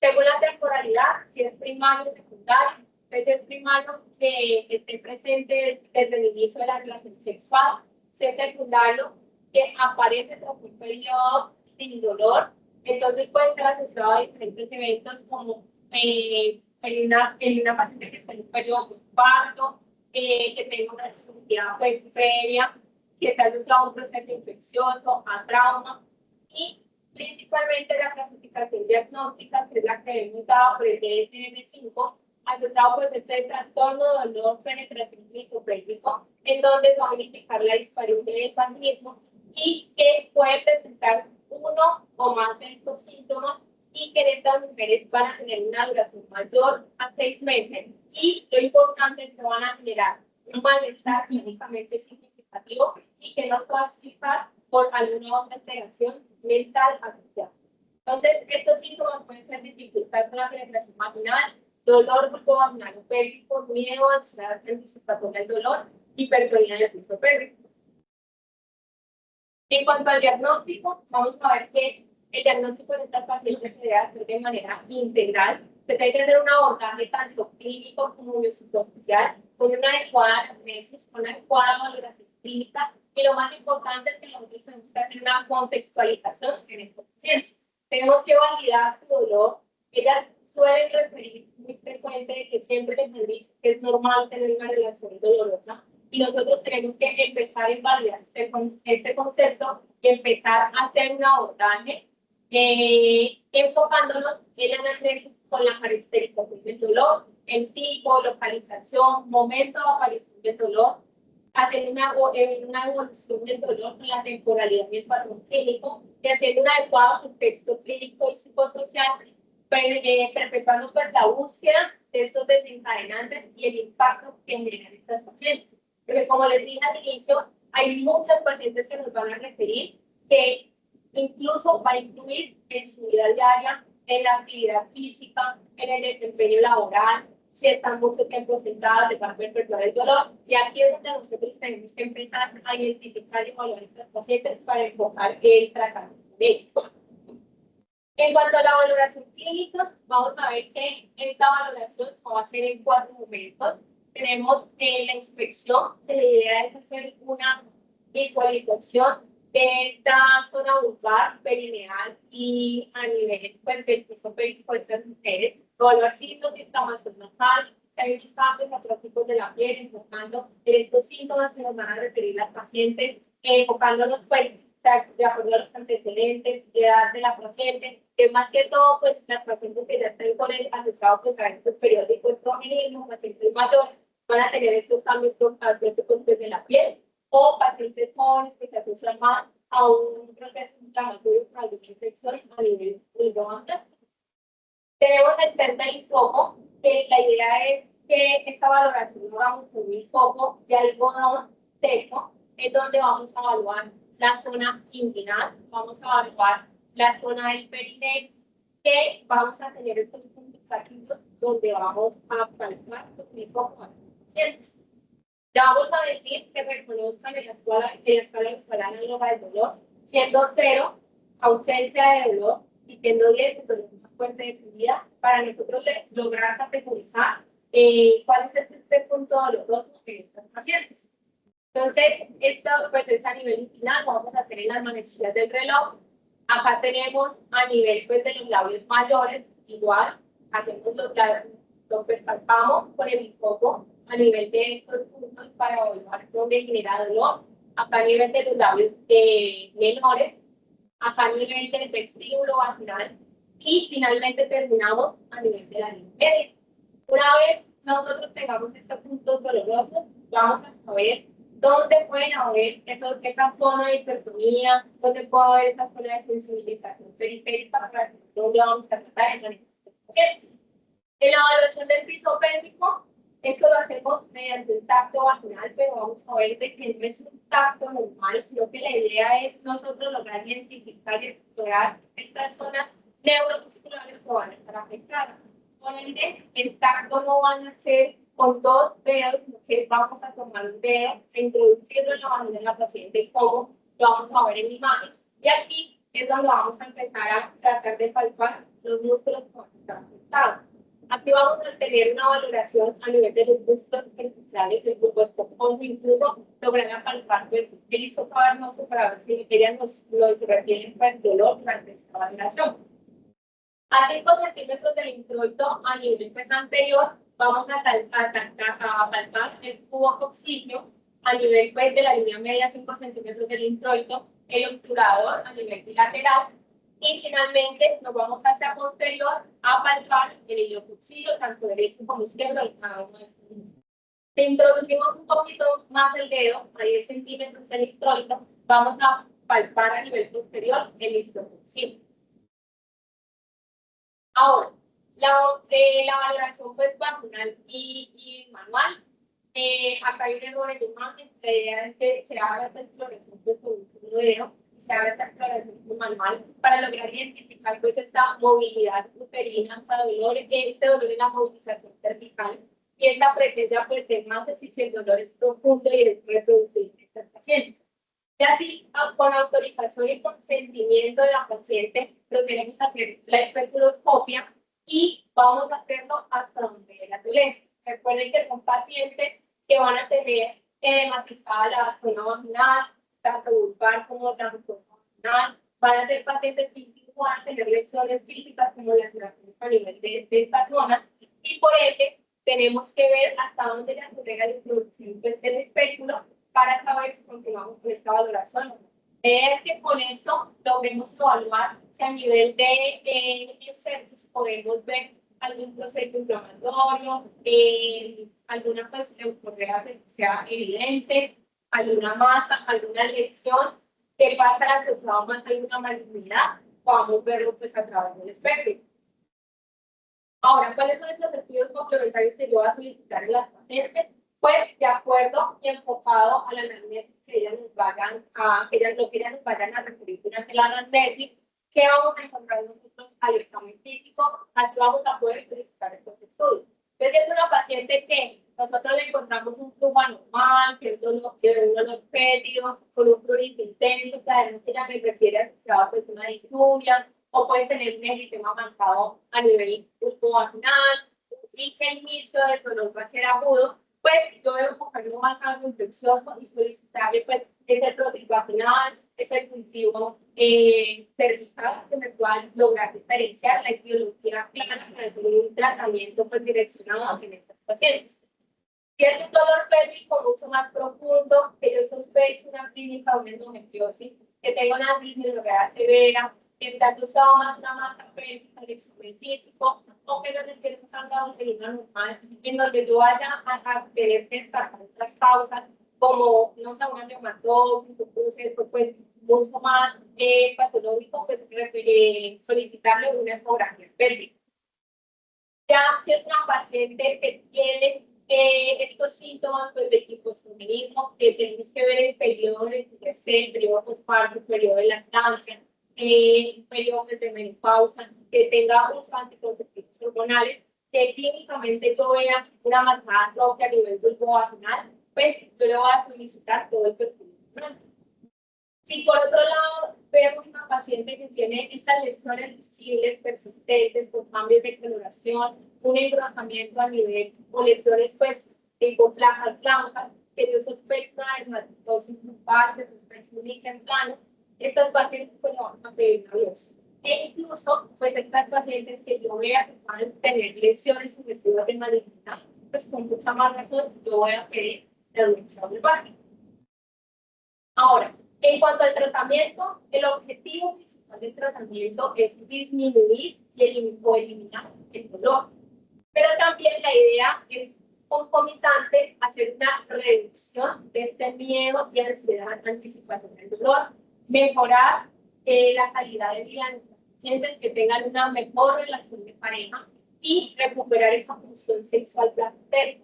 Según la temporalidad, si es primario o secundario, si es primario que esté presente desde el inicio de la relación sexual, si es secundario que aparece tras un periodo sin dolor, entonces puede estar asociado a diferentes eventos como en una paciente que está en un periodo postparto, que tenga una cirugía pues, previa, que está asociado a un proceso infeccioso, a trauma, y principalmente la clasificación diagnóstica, que es la que hemos dado por el DSM-5, asociado pues este trastorno, dolor, penetración pélvico, en donde se va a verificar la disparidad del vaginismo y que puede presentar uno o más de estos síntomas y que en estas mujeres van a tener una duración mayor a 6 meses y lo importante es que van a generar un malestar clínicamente significativo y que no se va a explicar por alguna otra alteración mental asociada. Entonces, estos síntomas pueden ser dificultad con la penetración vaginal, dolor vulvovaginal o pélvico, miedo, ansiedad anticipatoria del dolor, hipertonía del piso pélvico. En cuanto al diagnóstico, vamos a ver que el diagnóstico de esta paciente se debe hacer de manera integral. Se debe tener un abordaje tanto clínico como biopsicosocial, con una adecuada anamnesis, con una adecuada valoración clínica, y lo más importante es que nosotros tenemos que hacer una contextualización en estos pacientes. Tenemos que validar su dolor. Ellas suelen referir muy frecuente que siempre les han dicho que es normal tener una relación dolorosa, y nosotros tenemos que empezar a validar este concepto y empezar a hacer un abordaje enfocándonos en la análisis con la caracterización del dolor, el tipo, localización, momento de aparición del dolor, hacer una evolución del dolor con la temporalidad y el patrón clínico, y haciendo un adecuado contexto clínico y psicosocial, perpetuando pues la búsqueda de estos desencadenantes y el impacto que generan estas pacientes. Porque como les dije al inicio, hay muchas pacientes que nos van a referir que incluso va a incluir en su vida diaria, en la actividad física, en el desempeño laboral, si están mucho tiempo sentadas, les va a perpetuar el dolor. Y aquí es donde nosotros tenemos que empezar a identificar y evaluar a estas pacientes para enfocar el tratamiento de ellos. En cuanto a la valoración clínica, vamos a ver que esta valoración se va a hacer en 4 momentos. Tenemos la inspección, que la idea es hacer una visualización de esta zona vulvar, perineal y a nivel del piso pélvico de estas mujeres, evaluar signos de inflamación nasal, si hay unos cambios atrofícicos de la piel, enfocando en estos síntomas que nos van a referir las pacientes, enfocándonos pues, de acuerdo a los antecedentes, edad de la paciente, que más que todo, pues las pacientes que ya están con el asociado pues, a estos periódicos estrogenismo, pacientes mayores, van a tener estos cambios atrofísicos de la piel, o pacientes jóvenes que se asocian más a un proceso inflamatorio por alguna infección a nivel vulvar. Tenemos el test del hisopo, que la idea es que esta valoración lo hagamos con un hisopo de algodón seco, en donde vamos a evaluar la zona inguinal, vamos a evaluar la zona del perineo, que vamos a tener estos puntos activos donde vamos a palpar los mismos pacientes. Ya vamos a decir que reconozcan en la escala análoga del dolor, siendo 0, ausencia de dolor, y siendo 10, el dolor más fuerte definida, para nosotros lograr categorizar cuál es este punto doloroso en estas pacientes. Entonces, esto pues es a nivel inclinado, vamos a hacer en las manecillas del reloj. Acá tenemos a nivel pues, de los labios mayores, igual, hacemos lo pues palpamos con el hisopo a nivel de estos puntos para evaluar dónde genera dolor. Acá a nivel de los labios menores, acá a nivel del vestíbulo vaginal, y finalmente terminamos a nivel de la línea media. Una vez nosotros tengamos estos puntos dolorosos, vamos a saber dónde pueden haber esa zona de hipertonía, dónde puede haber esa zona de sensibilización periférica, para que dónde vamos a tratar en los pacientes. En la evaluación del piso pélvico, esto lo hacemos mediante el tacto vaginal, pero vamos a ver de que no es un tacto normal, sino que la idea es nosotros lograr identificar y explorar estas zonas neuromusculares que van a estar afectadas. Por ende, el tacto no van a ser con 2 dedos, sino que vamos a tomar un dedo e introducirlo en la vagina de la paciente, como lo vamos a ver en imágenes. Y aquí es donde vamos a empezar a tratar de palpar los músculos que van a estar afectados. Aquí vamos a tener una valoración a nivel de los músculos superficiales, el grupo esponjoso, incluso lograr palpar pues, el isocavernoso para ver si ellas nos refieren pues, dolor durante esta valoración. A 5 centímetros del introito a nivel pues, anterior, vamos a palpar el cubo coxígeo a nivel pues, de la línea media, 5 centímetros del introito, el obturador a nivel bilateral, y finalmente nos vamos hacia posterior a palpar el iliocoxígeo, tanto derecho como izquierdo, y cada uno de estos. Si introducimos un poquito más el dedo, a 10 centímetros del introito, vamos a palpar a nivel posterior el iliocoxígeo. Ahora, la valoración pues, vaginal y manual, acá hay un error en la imagen, la idea es que se haga esta exploración pues, con un solo dedo, se haga esta exploración manual para lograr identificar pues esta movilidad uterina, este dolor en la movilización cervical y esta presencia pues de hemátesis si el dolor es profundo y es reproducible en estas pacientes. Y así, con autorización y consentimiento de la paciente, procedemos a hacer la especuloscopia y vamos a hacerlo hasta donde ella tolere. Recuerden que son pacientes que van a tener edematizada la zona vaginal, tanto vulvar como transvaginal. Van a ser pacientes que van a tener lesiones físicas como laceraciones a nivel de esta zona y por ende tenemos que ver hasta dónde la tolera la introducción del espéculo para saber si continuamos con esta valoración. Es que con esto logremos evaluar si a nivel de cervix podemos ver algún proceso inflamatorio, alguna pues leucorrea que sea evidente, alguna masa, alguna lesión que va a estar asociado más a alguna malignidad, podamos verlo pues a través del espectro. Ahora, ¿cuáles son esos estudios complementarios que yo voy a solicitar en las pacientes? Pues de acuerdo y enfocado a la anamnesis que ellas nos vayan a, que ellas nos vayan a referir durante la anamnesis, que vamos a encontrar nosotros al examen físico, así vamos a poder solicitar estos estudios. Entonces es una paciente que nosotros le encontramos un flujo anormal, que es un dolor fétido, con un prurito intenso, que además ella me refiere asociado pues una disuria, o puede tener un eritema marcado a nivel vaginal, y que el inicio del dolor va a ser agudo, pues yo debo enfocarme más a algo infeccioso y solicitarle pues ese prótico vaginal, ese cultivo cervical que me pueda lograr diferenciar la etiología clara para hacer un tratamiento pues direccionado en estas pacientes. Si es un dolor pélvico mucho más profundo, que yo sospecho una clínica o una endometriosis, que tenga una dismenorrea severa, que está asociado más a una masa pélvica del examen físico, o que no requiere un sangrado uterino normal, en donde yo vaya a querer descartar otras causas, como, no sé, una neumatosis, un proceso pues mucho más patológico, pues solicitarle una ecografía pélvica. Ya si es una paciente que tiene estos síntomas pues, de hiposfeminismo, que tenemos que ver el periodo en el que esté, el periodo postparto, el periodo de lactancia, el periodo de menopausa, que tenga unos anticonceptivos hormonales, que clínicamente yo vea una marcada atrofia a nivel vulvovaginal, pues yo le voy a solicitar todo el perfil. Si por otro lado vemos una paciente que tiene estas lesiones visibles persistentes con cambios de coloración, un engrosamiento a nivel o lesiones pues tipo placas blancas, que yo sospecho una dermatosis lumbar, que sospecho un líquen plano, estas pacientes pues no van a pedir una biopsia. E incluso pues estas pacientes que yo vea que van a tener lesiones sugestivas de malignidad, pues con mucha más razón yo voy a pedir la biopsia vulvar. Ahora, en cuanto al tratamiento, el objetivo principal del tratamiento es disminuir o eliminar el dolor. Pero también la idea es concomitante hacer una reducción de este miedo y ansiedad anticipatoria del dolor, mejorar la calidad de vida de nuestros pacientes, que tengan una mejor relación de pareja y recuperar esa función sexual placentera.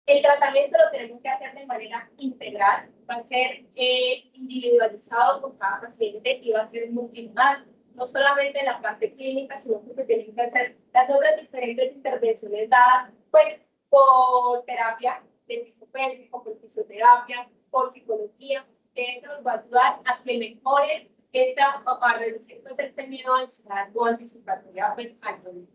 El tratamiento lo tenemos que hacer de manera integral, va a ser individualizado por cada paciente y va a ser multimodal, no solamente en la parte clínica, sino que se tienen que hacer las otras diferentes intervenciones dadas, pues, por terapia de piso pélvico, por fisioterapia, por psicología, que eso nos va a ayudar a que mejore a reducir pues, este miedo a ansiedad o anticipatoria pues, al dolor.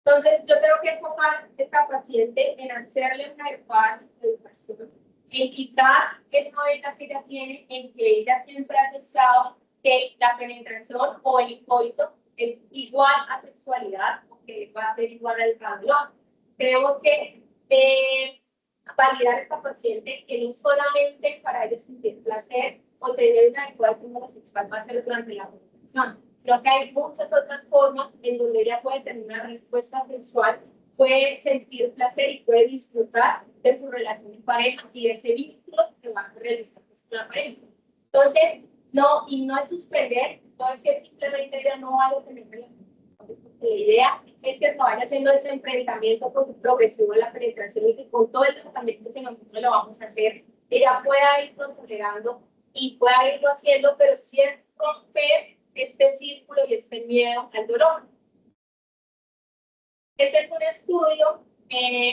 Entonces, yo tengo que enfocar a esta paciente en hacerle una adecuada educación, en quitar esa venta que ella tiene, en que ella siempre ha asociado que la penetración o el coito es igual a sexualidad, o que va a ser igual al dolor. Tenemos que validar a esta paciente que no solamente para ella sentir placer o tener una adecuada estímulo sexual va a ser durante la penetración. Creo que hay muchas otras formas en donde ella puede tener una respuesta sexual, puede sentir placer y puede disfrutar de su relación de pareja y de ese vínculo que va a realizar con la pareja. Entonces, no es suspender, no es que simplemente ella no vaya a tener relación. La idea es que se vaya haciendo ese enfrentamiento progresivo a la penetración y que con todo el tratamiento que nosotros lo vamos a hacer, ella pueda ir tolerando y pueda irlo haciendo, pero sin romper este círculo y este miedo al dolor. Este es un estudio,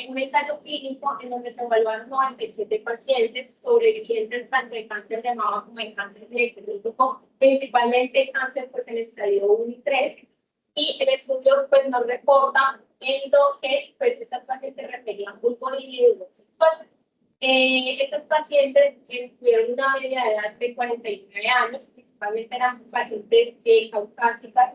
un ensayo clínico en donde se evaluaron 97 pacientes sobrevivientes tanto de cáncer de mama como de cáncer de útero, principalmente cáncer pues, en estadio 1 y 3. Y el estudio pues, nos reporta en lo que pues, estas pacientes referían bulbo sexual. Estas pacientes tuvieron una media de edad de 49 años, principalmente eran pacientes caucásicas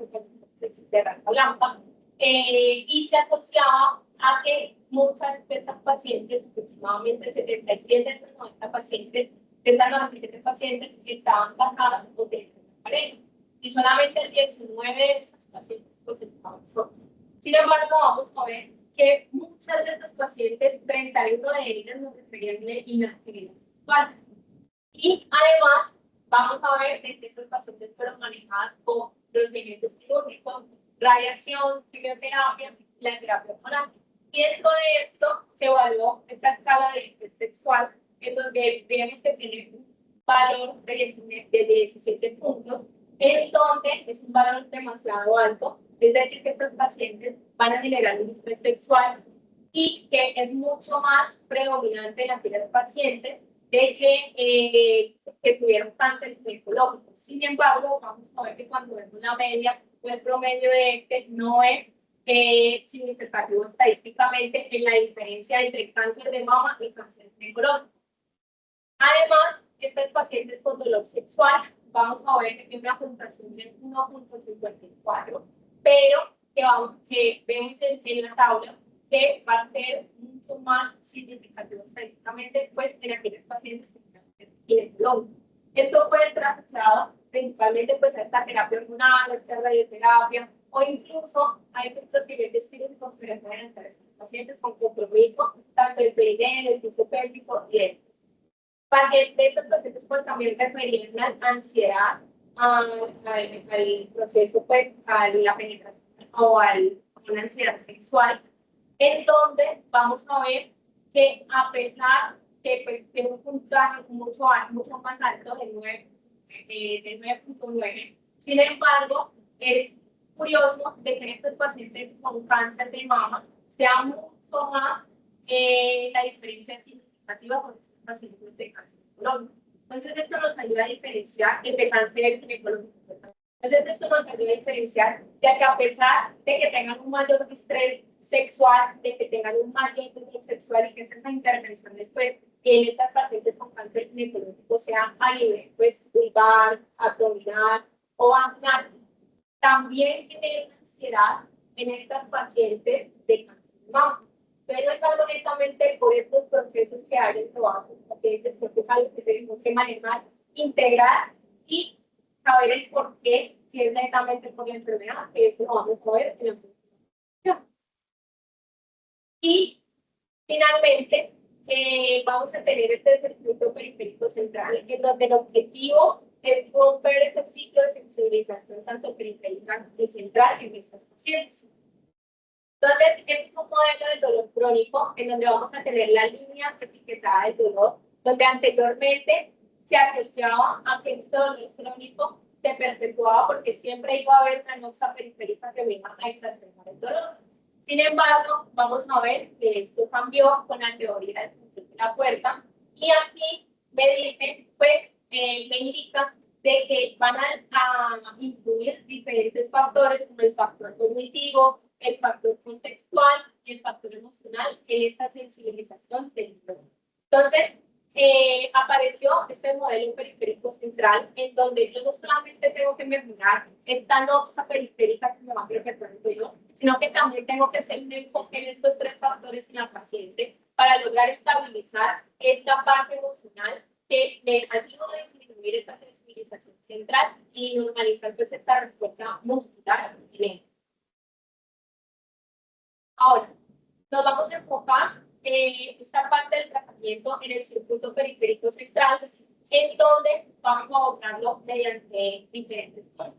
de raza blanca, y se asociaba a que muchas de estas pacientes, aproximadamente 77 de esas 90 pacientes, de estas 97 pacientes, estaban casadas o tenían pareja, y solamente el 19 de esas pacientes pues, estaban solas. Sin embargo, vamos a ver que muchas de estas pacientes, 31 de ellas, nos referían de inactividad sexual. Y además, vamos a ver que estas pacientes fueron manejadas con procedimientos quirúrgicos, radiación, quimioterapia, la terapia hormonal. Y dentro de esto se evaluó esta escala de estrés sexual, en donde vemos que tiene un valor de 17 puntos, en donde es un valor demasiado alto. Es decir, que estas pacientes van a generar un estrés sexual y que es mucho más predominante en aquellas pacientes de que tuvieron cáncer ginecológico. Sin embargo, vamos a ver que cuando vemos la media o el promedio de este no es significativo estadísticamente en la diferencia entre cáncer de mama y cáncer ginecológico. Además, estas pacientes con dolor sexual, vamos a ver que tiene una puntuación de 1.54, pero que vemos en la tabla que va a ser mucho más significativo estadísticamente pues, en aquellos pacientes que tienen ginecológico. Esto puede ser asociado principalmente pues, a esta terapia hormonal, a esta radioterapia, o incluso a estos procedimientos quirúrgicos que le pueden hacer a estos pacientes con compromiso, tanto el perineo, el piso pélvico y el estos pacientes pues, también referían a la ansiedad, al proceso, pues, a la penetración o a una ansiedad sexual, en donde vamos a ver que a pesar que pues, tiene un puntaje mucho más alto de 9.9, sin embargo, es curioso de que en estos pacientes con cáncer de mama sea mucho más la diferencia significativa con estos pacientes de cáncer ginecológico. Entonces, esto nos ayuda a diferenciar entre cáncer ginecológico. Entonces, esto nos ayuda a diferenciar, ya que a pesar de que tengan un mayor estrés sexual, de que tengan un mayor dolor sexual y que esa intervención después en estas pacientes con cáncer ginecológico sea a nivel pues, vulvar, abdominal o vaginal, también genera una ansiedad en estas pacientes de cáncer de mama. Entonces, no es algo netamente por estos procesos que hay en trabajo con pacientes, sino que es algo que tenemos que manejar, integrar y saber el por qué, si es netamente por la enfermedad, que eso lo vamos a ver en la presentación. Y finalmente, vamos a tener este circuito periférico central, en donde el objetivo es romper ese ciclo de sensibilización tanto periférica y central en estas pacientes. Entonces, este es un modelo de dolor crónico en donde vamos a tener la línea etiquetada del dolor, donde anteriormente se asociaba a que este dolor crónico se perpetuaba porque siempre iba a haber una noxa periférica que venga a exacerbar el dolor. Sin embargo, vamos a ver que esto cambió con la teoría de la puerta y aquí me dice, pues, me indica de que van a influir diferentes factores como el factor cognitivo, el factor contextual y el factor emocional en esta sensibilización del dolor. Entonces, apareció este modelo periférico central en donde yo no solamente tengo que mejorar esta noxa periférica que me va a perpetuar el dolor, sino que también tengo que hacer un enfoque en estos tres factores en la paciente para lograr estabilizar esta parte emocional que me ayuda a disminuir esta sensibilización central y normalizar pues esta respuesta muscular lenta. Ahora, nos vamos a enfocar esta parte del tratamiento en el circuito periférico central, en donde vamos a abordarlo mediante diferentes formas.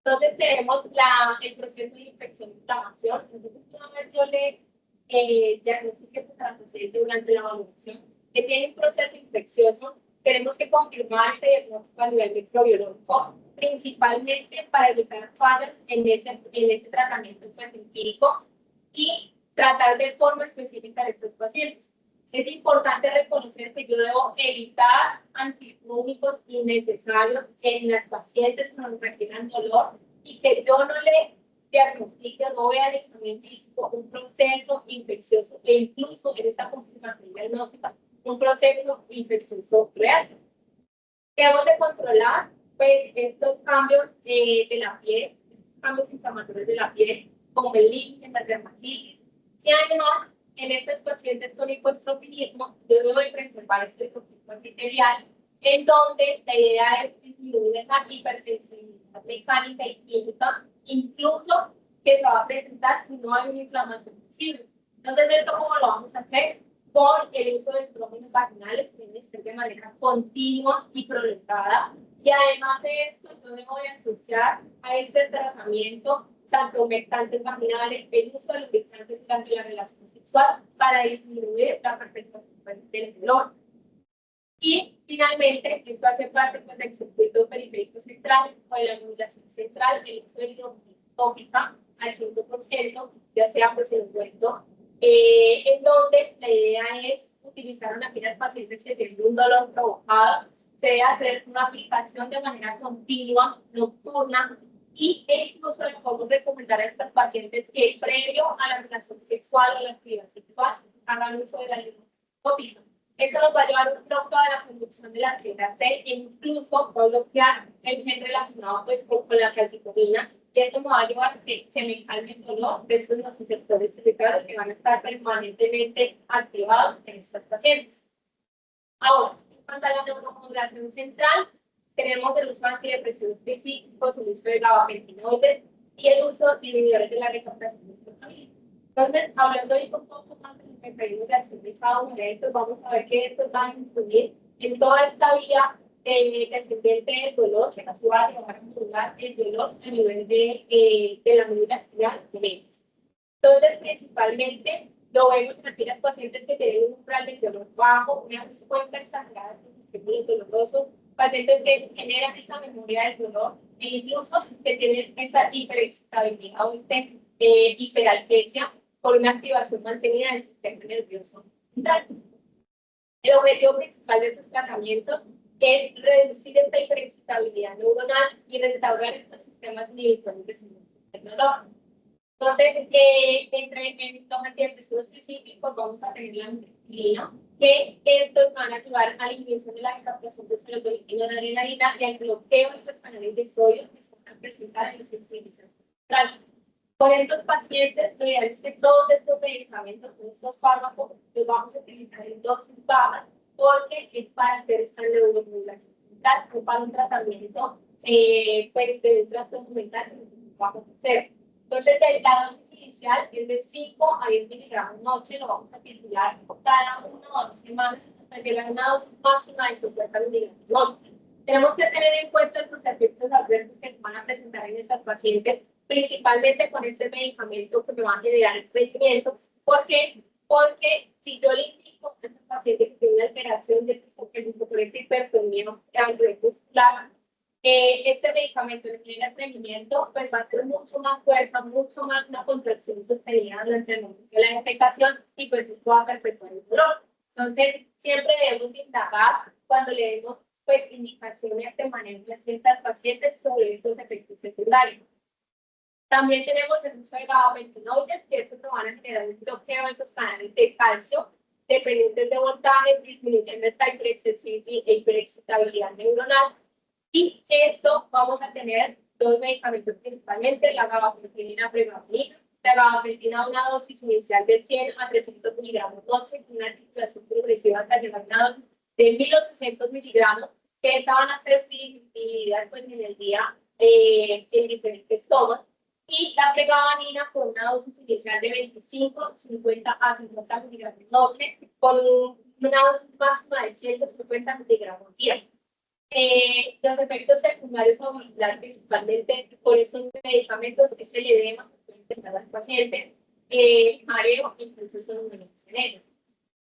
Entonces, tenemos el proceso de infección e inflamación. Entonces, una vez yo le diagnostiqué a la paciente durante la evaluación que tiene un proceso infeccioso, tenemos que confirmar ese diagnóstico a nivel microbiológico, principalmente para evitar fallas en ese tratamiento pues, empírico y tratar de forma específica a estos pacientes. Es importante reconocer que yo debo evitar antifúngicos innecesarios en las pacientes que nos requieran dolor y que yo no le diagnostique, no vea el examen físico un proceso infeccioso e incluso en esta confirmación diagnóstica un proceso infeccioso real. Debemos de controlar pues, estos cambios de la piel, estos cambios inflamatorios de la piel, como el líquen, la dermatitis, y además, en estos pacientes con hipoestrofilismo, yo debo de preservar este conflicto epitelial, en donde la idea es disminuir esa hipersensibilidad mecánica y química, incluso que se va a presentar si no hay una inflamación visible. Entonces, ¿esto cómo lo vamos a hacer? Con el uso de estrógenos vaginales, que deben ser de manera continua y prolongada. Y además de esto, yo debo de asociar a este tratamiento tanto humectantes vaginales, el uso de lubricantes durante la relación sexual para disminuir la perpetuación del dolor. Y finalmente, esto hace parte pues, del circuito periférico central o de la modulación central, el uso de tópica al 5%, ya sea pues el envuelto, en donde la idea es utilizar en aquellas pacientes que tienen un dolor provocado, se debe hacer una aplicación de manera continua, nocturna, y incluso le podemos recomendar a estas pacientes que previo a la relación sexual o la actividad sexual hagan uso de la tópica. Esto nos va a llevar un bloqueo de la conducción de la vitamina C e incluso va a bloquear el gen relacionado pues, con la calcitonina. Y esto nos va a llevar a que se me calme el dolor de estos nociceptores cervicales que van a estar permanentemente activados en estas pacientes. Ahora, en cuanto a la neuromodulación central, tenemos el uso de antidepresivos específicos, el uso de gabapentinoides y el uso de inhibidores de la recaptación de dopamina. Entonces, hablando ahí un poco más de los mecanismos de acción de cada uno de estos, vamos a ver que estos van a influir en toda esta vía descendente del dolor, que nos va a llevar a modular el dolor a nivel de la médula espinal de venas. Entonces, principalmente, lo vemos en aquellas pacientes que tienen un umbral de dolor bajo, una respuesta exagerada de los estímulos dolorosos, pacientes que generan esa memoria del dolor, e incluso que tienen esa hiperexcitabilidad o hiperalgesia por una activación mantenida del sistema nervioso central. El objetivo principal de estos tratamientos es reducir esta hiperexcitabilidad neuronal y restaurar estos sistemas inhibitorios del dolor. Entonces, entre los antidepresivos específicos vamos a tener la norepinefrina, que estos van a ayudar a la inhibición de la recaptación de serotonina y adrenalina y al bloqueo de estos canales de sodio que se van a presentar en los sensibilización central. Con estos pacientes, lo ideal es que todos estos medicamentos, estos fármacos, los vamos a utilizar en dosis bajas porque es para hacer esta neuromodulación central, no para un tratamiento pues, de un trastorno mental que vamos a hacer. Entonces, la dosis inicial es de 5 a 10 miligramos noche, lo vamos a titular cada 1 o 2 semanas hasta llegar a una dosis máxima de 60 miligramos noche. Tenemos que tener en cuenta los efectos adversos que se van a presentar en estas pacientes, principalmente con este medicamento que me va a generar estreñimiento. ¿Por qué? Porque si yo le indico a estos pacientes que tienen alteración de hipertonía muscular, este medicamento de genera estreñimiento, pues va a ser mucho más fuerte, mucho más una contracción sostenida durante el momento de la defecación y pues esto va a perpetuar el dolor. Entonces, siempre debemos de indagar cuando le demos pues indicaciones de manejo a estas pacientes sobre estos efectos secundarios. También tenemos el uso de gabapentinoides, que estos nos van a generar un bloqueo de esos canales de calcio dependientes de voltaje, disminuyendo esta hiperexcitabilidad neuronal. Y esto vamos a tener dos medicamentos principalmente, la gabapentina pregabalina. La gabapentina a una dosis inicial de 100 a 300 miligramos noche, con una titulación progresiva hasta llegar a una dosis de 1800 miligramos, que esta van a ser divididas pues, en el día en diferentes tomas. Y la pregabalina con una dosis inicial de 25, 50 a 50 miligramos noche, con una dosis máxima de 150 miligramos día. Los efectos secundarios a molecular principalmente por estos medicamentos es el edema que pueden presentar las pacientes, mareo, incluso son numerosos en ellos.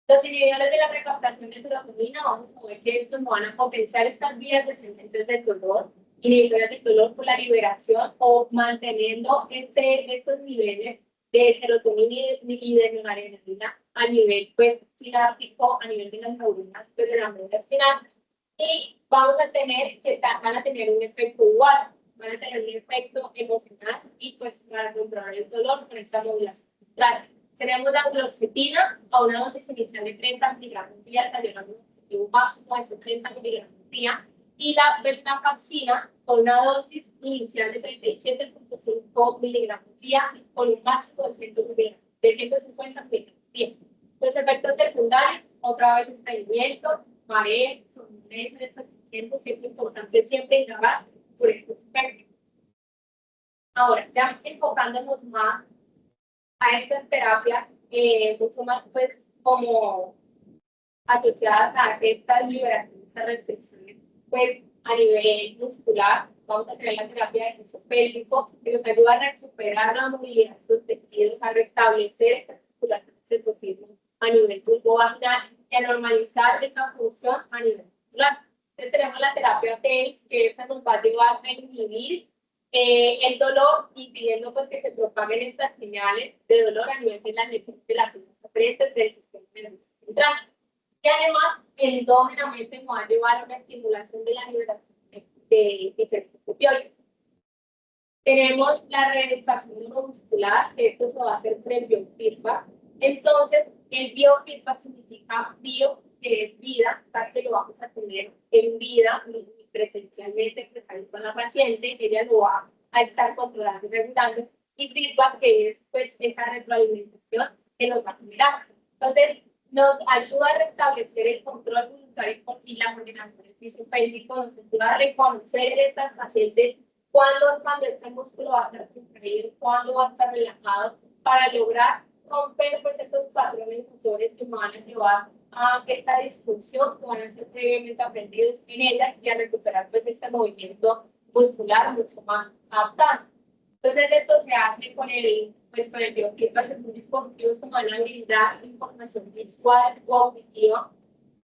Los inhibidores de la recaptación de serotonina, vamos a ver que estos van a potenciar estas vías descendentes del dolor, inhibidores del dolor por la liberación o manteniendo estos niveles de serotonina y de noradrenalina a nivel pues, sináptico, a nivel de las neuronas pues, de la médula espinal. Y vamos a tener, van a tener un efecto igual, van a tener un efecto emocional y pues para controlar el dolor con esta modulación central. Tenemos la duloxetina a una dosis inicial de 30 miligramos día, hasta llegar a un objetivo máximo de 70 miligramos día, y la venlafaxina con una dosis inicial de 37.5 miligramos día, con un máximo de 150 miligramos día. Los efectos secundarios, otra vez estreñimiento, mareo, somnolencia de estos pacientes, que es importante siempre indagar por estos efectos. Ahora, ya enfocándonos más a estas terapias, mucho más pues como asociadas a esta liberación, estas restricciones, pues a nivel muscular, vamos a tener la terapia de piso pélvico, que nos ayuda a recuperar la movilidad de los tejidos, a restablecer esta articulación del trofismo a nivel vulvovaginal y a normalizar esta función a nivel muscular. Entonces tenemos la terapia TENS, que esta nos va a ayudar a inhibir el dolor, impidiendo pues, que se propaguen estas señales de dolor a nivel de la lesiones de las frentes del sistema nervioso central. Y además, endógenamente nos va a llevar a una estimulación de la liberación de diferentes opioides. Tenemos la reeducación neuromuscular, que esto se va a hacer previo feedback. Entonces, el biofeedback significa bio, que es vida, que lo vamos a tener en vida, presencialmente, con la paciente, ella lo va a estar controlando y regulando, y feedback, que es pues, esa retroalimentación que nos va a generar. Entonces, nos ayuda a restablecer el control voluntario y la coordinación del piso pélvico, nos ayuda a reconocer en estas pacientes cuándo este músculo va a estar contraído, cuándo va a estar relajado, para lograr romper pues, esos patrones motores que van a llevar a esta disfunción que van a ser previamente aprendidos en ellas y a recuperar pues, este movimiento muscular mucho más adaptado. Entonces, esto se hace con el biofeedback, que son dispositivos que van a brindar información visual o auditiva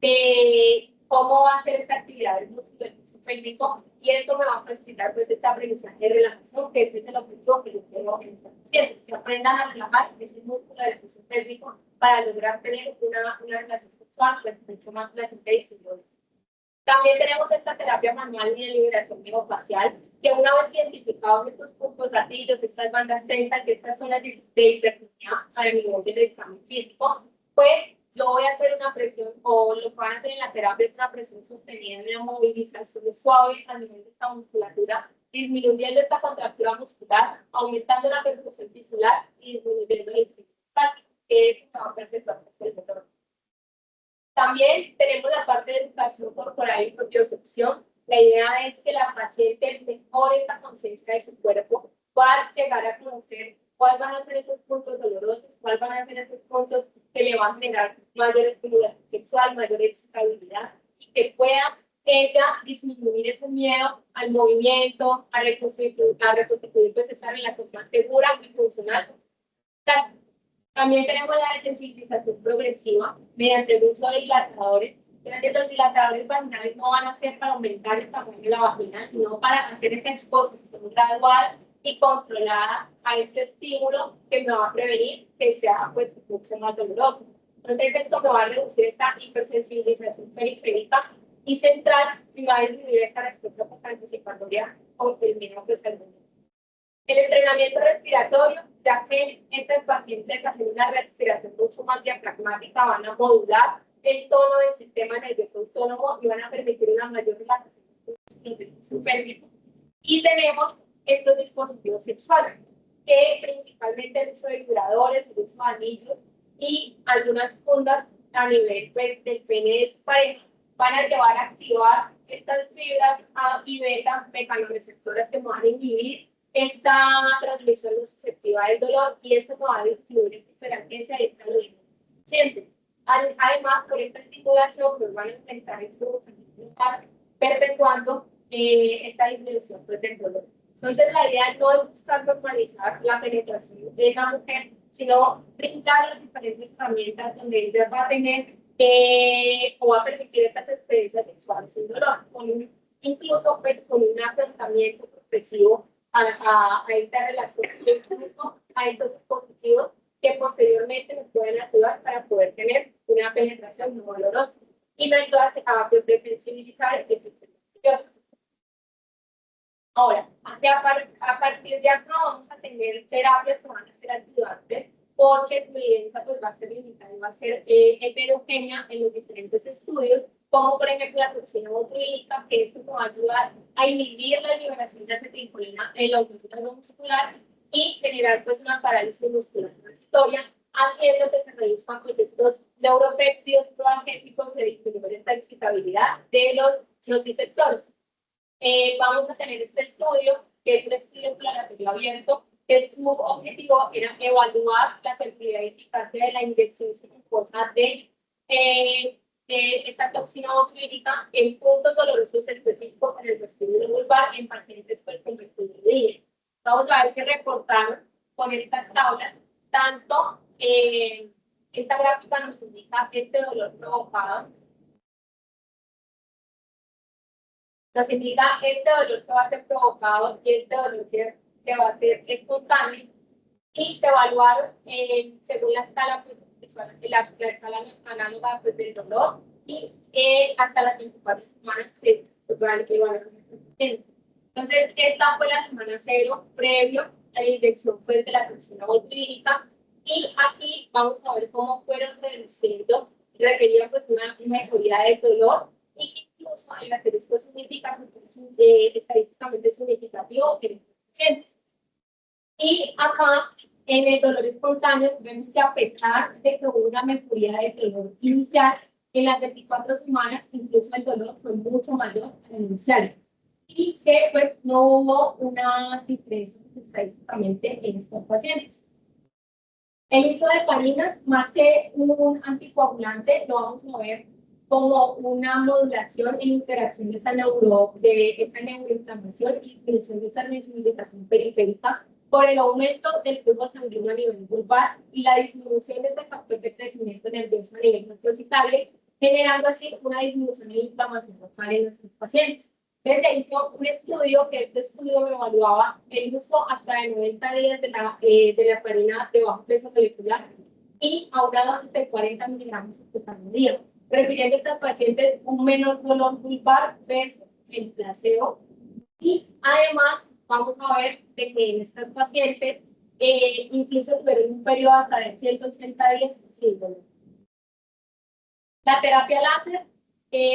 de cómo va a ser esta actividad del músculo del piso pélvico, y esto me va a facilitar pues, este aprendizaje de relajación, que ese es el objetivo que yo quiero en los pacientes, que aprendan a relajar ese músculo del piso pélvico para lograr tener una relación sexual pues, mucho más placentera y segura. También tenemos esta terapia manual de liberación miofascial, que una vez identificados estos puntos gatillos, estas bandas tensas, que estas zonas de hipertonía a nivel del examen físico, pues yo voy a hacer una presión, o lo que van a hacer en la terapia es una presión sostenida en una movilización suave a nivel de esta musculatura, disminuyendo esta contractura muscular, aumentando la percusión tisular y disminuyendo el estrés muscular, que es lo que va a perpetuar el dolor. También tenemos la parte de educación corporal y propiocepción. La idea es que la paciente mejore esta conciencia de su cuerpo para llegar a conocer cuáles van a ser esos puntos dolorosos, cuáles van a ser esos puntos que le van a generar mayor estimulación sexual, mayor excitabilidad, y que pueda ella disminuir ese miedo al movimiento, a reconstruir pues, esa relación más segura y funcional. También tenemos la desensibilización progresiva mediante el uso de dilatadores. Los dilatadores vaginales no van a ser para aumentar el tamaño de la vagina, sino para hacer esa exposición gradual y controlada a este estímulo que me va a prevenir que sea pues, mucho más doloroso. Entonces, esto me va a reducir esta hipersensibilización periférica y central, y va a disminuir esta respuesta anticipatoria o el miedo que se alberga. El entrenamiento respiratorio, ya que estos pacientes hacen una respiración mucho más diafragmática, van a modular el tono del sistema nervioso autónomo y van a permitir una mayor relajación del pélvico. Y tenemos estos dispositivos sexuales, que principalmente el uso de vibradores, el uso de anillos y algunas fundas a nivel pues, del pene de su pareja van a llevar a activar estas fibras A y beta mecanorreceptoras que van a inhibir esta transmisión nociceptiva del dolor, y esto no va a disminuir esta hiperalgesia y esta dolor consciente. Además, por esta estimulación, pues van a aumentar el flujo sanguíneo, perpetuando esta disminución pues, del dolor. Entonces, la idea no es buscar normalizar la penetración de la mujer, sino brindar las diferentes herramientas donde ella va a tener o va a permitir estas experiencias sexuales sin dolor, incluso pues con un acercamiento progresivo a esta relación, incluso a estos dispositivos que posteriormente nos pueden ayudar para poder tener una penetración no dolorosa y nos ayuda a sensibilizar el sistema nervioso. Ahora, a partir de acá vamos a tener terapias que van a ser ayudantes porque su evidencia pues, va a ser limitada y va a ser heterogénea en los diferentes estudios, como por ejemplo la toxina botulínica, que esto nos va a ayudar a inhibir la liberación de acetilcolina en la autonomía muscular y generar pues una parálisis muscular transitoria, haciendo que se reduzcan pues estos neuropéptidos proagésicos que disminuyen esta excitabilidad de los nociceptores. Vamos a tener este estudio, que es un estudio exploratorio abierto, que su objetivo era evaluar la seguridad y eficacia de la inyección submucosa de esta toxina botulínica en puntos dolorosos específicos en el vestíbulo vulvar en pacientes con vestíbulo libre. Vamos a ver que reportaron con estas tablas, tanto esta gráfica nos indica este dolor provocado, nos indica este dolor que va a ser provocado y este dolor que va a ser espontáneo, y se evaluaron según la escala, la escala análoga pues, del dolor y hasta las 24 semanas que van a equivaler. Entonces, esta fue la semana 0 previo a la inyección pues, de la toxina botulínica, y aquí vamos a ver cómo fueron reduciendo, requerían pues una mejoría del dolor, y incluso en la que esto significa estadísticamente significativo en los pacientes. Y acá, en el dolor espontáneo, vemos que a pesar de que hubo una mejoría del dolor inicial, en las 24 semanas, incluso el dolor fue mucho mayor al inicial. Y que pues no hubo una diferencia estadísticamente en estos pacientes. El uso de heparinas, más que un anticoagulante, lo vamos a ver como una modulación en interacción de esta neuroinflamación y disminución de esa sensibilización periférica por el aumento del flujo sanguíneo a nivel vulvar y la disminución de este factor de crecimiento nervioso a nivel mucositario, generando así una disminución de la inflamación local en nuestros pacientes. Entonces se hizo un estudio, que este estudio evaluaba el uso hasta de 90 días de la heparina de bajo peso molecular y a una dosis de 40 miligramos por día, refiriendo a estos pacientes un menor dolor vulvar versus el placebo. Y además vamos a ver de que en estas pacientes incluso tuvieron un periodo hasta de 180 días sin dolor. La terapia láser,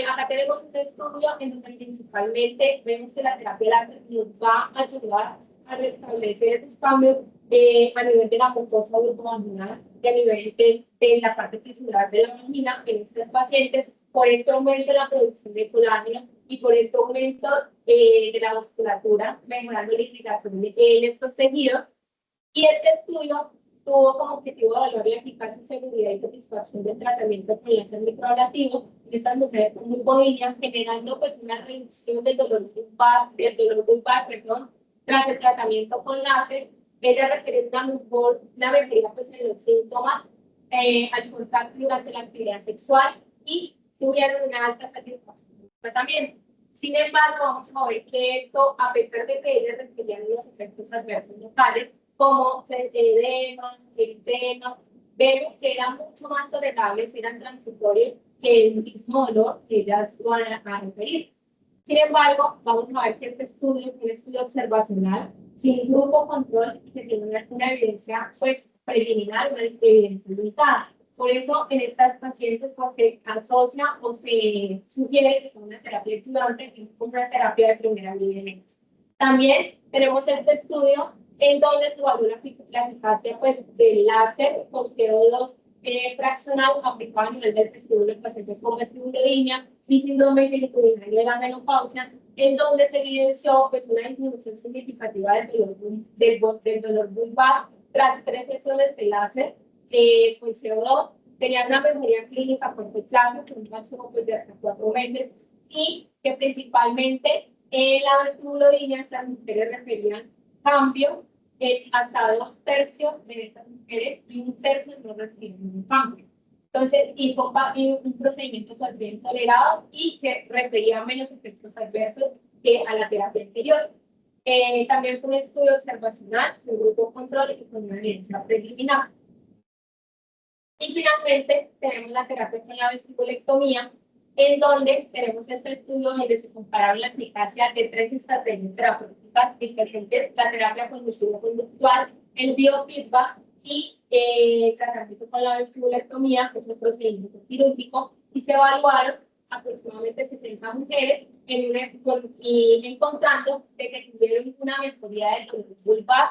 acá tenemos un estudio en donde principalmente vemos que la terapia láser nos va a ayudar a restablecer esos cambios a nivel de la mucosa vulvovaginal y a nivel de la parte tisular de la vagina en estos pacientes, por este aumento de la producción de colágeno y por este aumento de la musculatura, mejorando la irrigación en estos tejidos. Y este estudio tuvo como objetivo evaluar la eficacia, seguridad y satisfacción del tratamiento con láser microablativo en estas mujeres con vulvodynia, generando pues una reducción del dolor vulvar, tras el tratamiento con láser. Ella refiere una mejoría pues, en los síntomas al contacto durante la actividad sexual y tuvieron una alta satisfacción del tratamiento. Sin embargo, vamos a ver que esto, a pesar de que ellas referían los efectos adversos locales, como edema, eritema, vemos que eran mucho más tolerables, eran transitorios que el mismo dolor que ellas van a referir. Sin embargo, vamos a ver que este estudio es un estudio observacional, sin grupo control, que tiene una evidencia pues, preliminar, una evidencia limitada. Por eso, en estas pacientes pues, se asocia o se sugiere que sea una terapia ayudante y una terapia de primera línea. También tenemos este estudio en donde se evalúa la eficacia pues, del láser con CO2 fraccional aplicado a nivel del vestíbulo en pacientes con vestíbulo-línea y síndrome genitourinary de la menopausia, en donde se evidenció pues, una disminución significativa del dolor vulvar tras 3 sesiones de láser con CO2. Tenía una mejoría clínica a corto plazo, con un máximo pues, de hasta 4 meses, y que principalmente en la vestíbulo-línea estas mujeres referían cambios hasta 2/3 de estas mujeres y 1/3 no reciben un cambio. Entonces, y un procedimiento pues bien tolerado y que refería menos efectos adversos que a la terapia anterior. También fue un estudio observacional, sin grupo control y con una evidencia preliminar. Y finalmente tenemos la terapia con la vestibulectomía, en donde tenemos este estudio donde se compararon la eficacia de 3 estrategias terapéuticas diferentes: la terapia conductivo-conductual, el biofeedback y tratamiento con la vestibulectomía, que es el procedimiento quirúrgico, y se evaluaron aproximadamente 70 mujeres y encontrando de que tuvieron una mejoría del dolor vulvar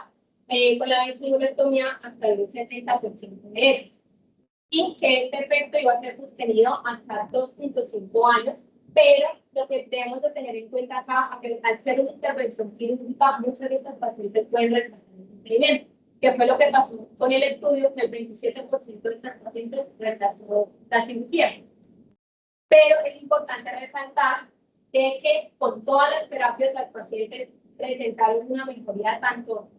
con la vestibulectomía hasta el 80% de ellas, y que este efecto iba a ser sostenido hasta 2.5 años, pero lo que debemos de tener en cuenta acá, que al ser una intervención quirúrgica, muchas de estas pacientes pueden rechazar el procedimiento, que fue lo que pasó con el estudio, que el 27% de estas pacientes rechazó la cirugía. Pero es importante resaltar que con todas las terapias las pacientes presentaron una mejoría tanto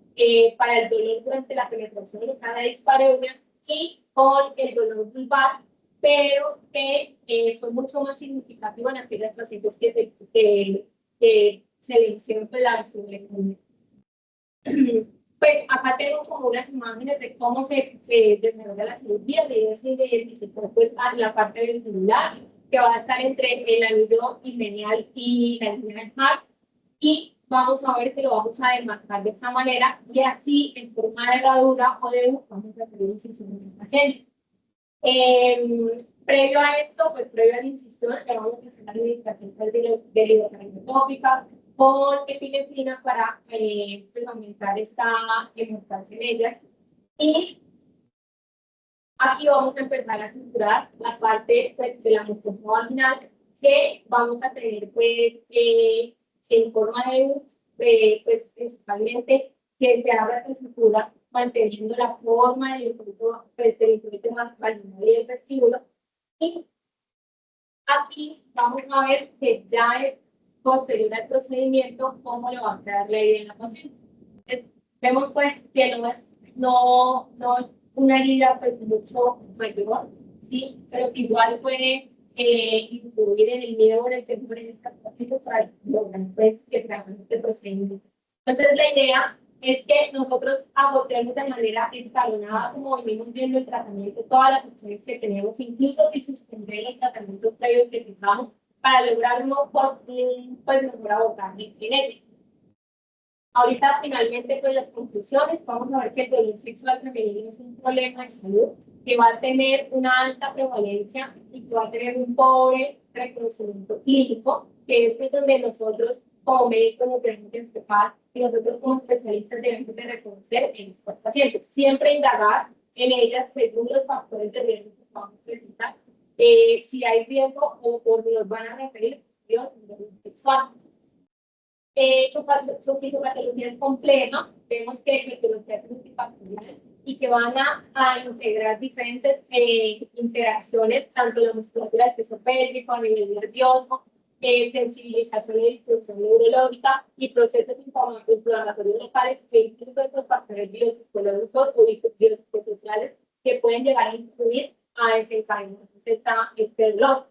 para el dolor durante la penetración local de dispareunia y con el dolor vulvar, pero que fue mucho más significativo en aquellas pacientes que se le hicieron pues, la vestibulectomía. Pues acá tengo como unas imágenes de cómo se desarrolla la cirugía. La idea es identificar pues, la parte vestibular, que va a estar entre el anillo ismenial y la línea del HART, y vamos a ver que lo vamos a demarcar de esta manera, y así en forma de herradura o de U vamos a hacer la incisión en el paciente. Previo a esto, pues previo a la incisión, le vamos a hacer la administración de lidocaína tópica con epinefrina para pues, aumentar esta hemorragia en ella. Y aquí vamos a empezar a cinturar la parte pues, de la mucosa vaginal, que vamos a tener pues en forma de U, pues principalmente que se haga esta cintura manteniendo la forma del introito más vaginal y del vestíbulo. Y aquí vamos a ver que ya es posterior al procedimiento cómo le va a quedar la herida en la paciente. Vemos pues que no es una herida pues mucho mayor, ¿sí? Pero que igual puede influir en el miedo en el que mueren estas pacientes para lograr pues que se haga este procedimiento. Entonces la idea es que nosotros agotemos de manera escalonada, como venimos viendo el tratamiento, todas las opciones que tenemos, incluso si suspender los tratamientos previos que tengamos, para lograr pues, mejor abordaje en ellos. Ahorita, finalmente, pues las conclusiones, vamos a ver que el dolor sexual femenino es un problema de salud que va a tener una alta prevalencia y que va a tener un pobre reconocimiento clínico, que es donde nosotros como médicos nos tenemos que enfocar y nosotros como especialistas debemos de reconocer en estas pacientes. Siempre indagar en ellas según los factores de riesgo que vamos a presentar, si hay riesgo o nos van a referir a dolor sexual. Su fisiopatología es compleja, vemos que su etiología es multifactorial y que van a integrar diferentes interacciones, tanto la musculatura del peso pélvico, a nivel nervioso, sensibilización y distribución neurológica y procesos inflamatorios locales e incluso estos factores biopsicológicos o biopsicosociales que pueden llegar a influir a desencadenar este dolor.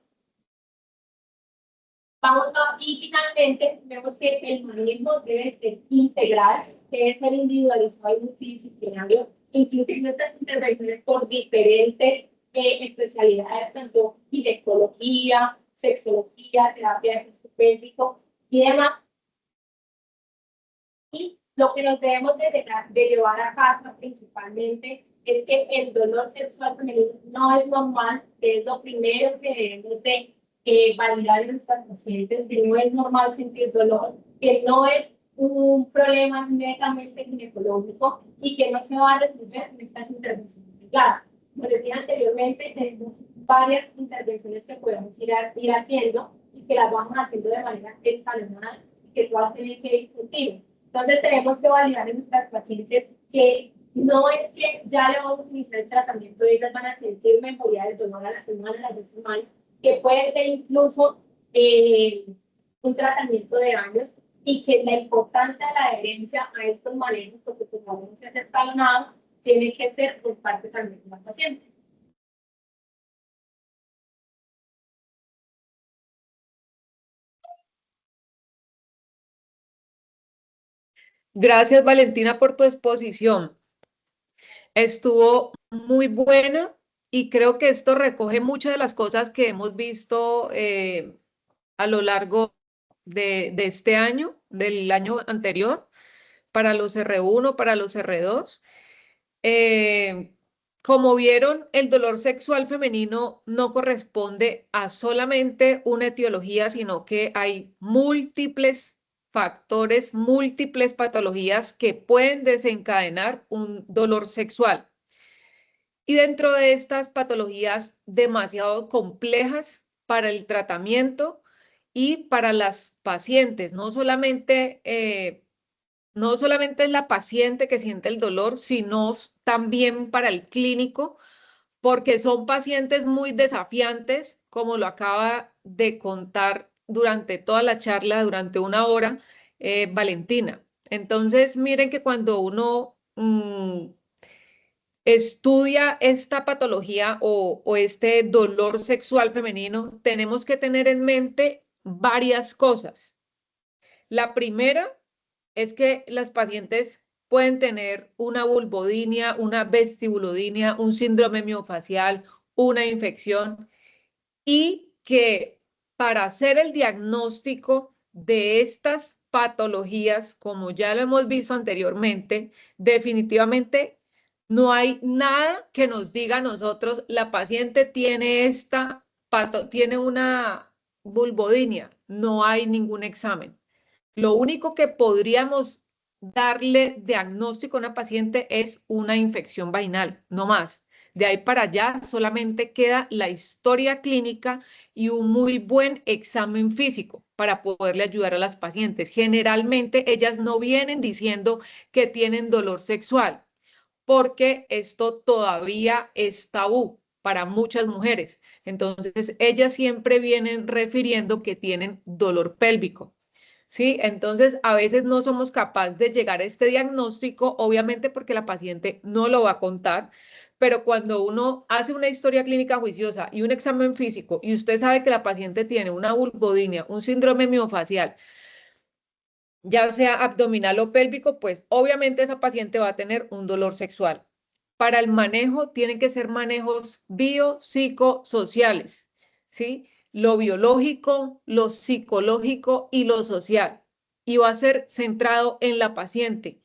Y finalmente vemos que el manejo debe ser integral, que es el individualizado y multidisciplinario, incluyendo estas intervenciones por diferentes especialidades, tanto ginecología, sexología, terapia de peso pélvico y demás. Y lo que nos debemos de llevar a casa principalmente es que el dolor sexual femenino no es normal, que es lo primero que debemos de validar en nuestras pacientes, que no es normal sentir dolor, que no es un problema netamente ginecológico y que no se va a resolver en estas intervenciones. Claro, como les dije anteriormente, tenemos varias intervenciones que podemos ir haciendo y que las vamos haciendo de manera escalonada y que todas tienen que discutir. Entonces tenemos que validar en nuestras pacientes que no es que ya le vamos a utilizar el tratamiento y ellas van a sentir mejoría del dolor a la semana, a las 2 semanas, que puede ser incluso un tratamiento de años, y que la importancia de la adherencia a estos manejos, porque pues la adherencia es escalonado, tiene que ser por parte también de la paciente. Gracias, Valentina, por tu exposición. Estuvo muy buena y creo que esto recoge muchas de las cosas que hemos visto a lo largo de este año, del año anterior, para los R1, para los R2. Eh, Como vieron, el dolor sexual femenino no corresponde a solamente una etiología, sino que hay múltiples factores, múltiples patologías que pueden desencadenar un dolor sexual. Y dentro de estas patologías demasiado complejas para el tratamiento y para las pacientes, no solamente es la paciente que siente el dolor, sino también para el clínico, porque son pacientes muy desafiantes, como lo acaba de contar durante toda la charla, durante una hora, Valentina. Entonces, miren que cuando uno estudia esta patología o este dolor sexual femenino, tenemos que tener en mente varias cosas. La primera es que las pacientes pueden tener una vulvodinia, una vestibulodinia, un síndrome miofacial, una infección y que para hacer el diagnóstico de estas patologías, como ya lo hemos visto anteriormente, definitivamente no hay nada que nos diga a nosotros, la paciente tiene tiene una vulvodinia, no hay ningún examen. Lo único que podríamos darle diagnóstico a una paciente es una infección vaginal, no más. De ahí para allá solamente queda la historia clínica y un muy buen examen físico para poderle ayudar a las pacientes. Generalmente ellas no vienen diciendo que tienen dolor sexual, porque esto todavía es tabú para muchas mujeres. Entonces, ellas siempre vienen refiriendo que tienen dolor pélvico. ¿Sí? Entonces, a veces no somos capaces de llegar a este diagnóstico, obviamente porque la paciente no lo va a contar, pero cuando uno hace una historia clínica juiciosa y un examen físico y usted sabe que la paciente tiene una vulvodinia, un síndrome miofacial, ya sea abdominal o pélvico, pues obviamente esa paciente va a tener un dolor sexual. Para el manejo tienen que ser manejos biopsicosociales, ¿sí? Lo biológico, lo psicológico y lo social. Y va a ser centrado en la paciente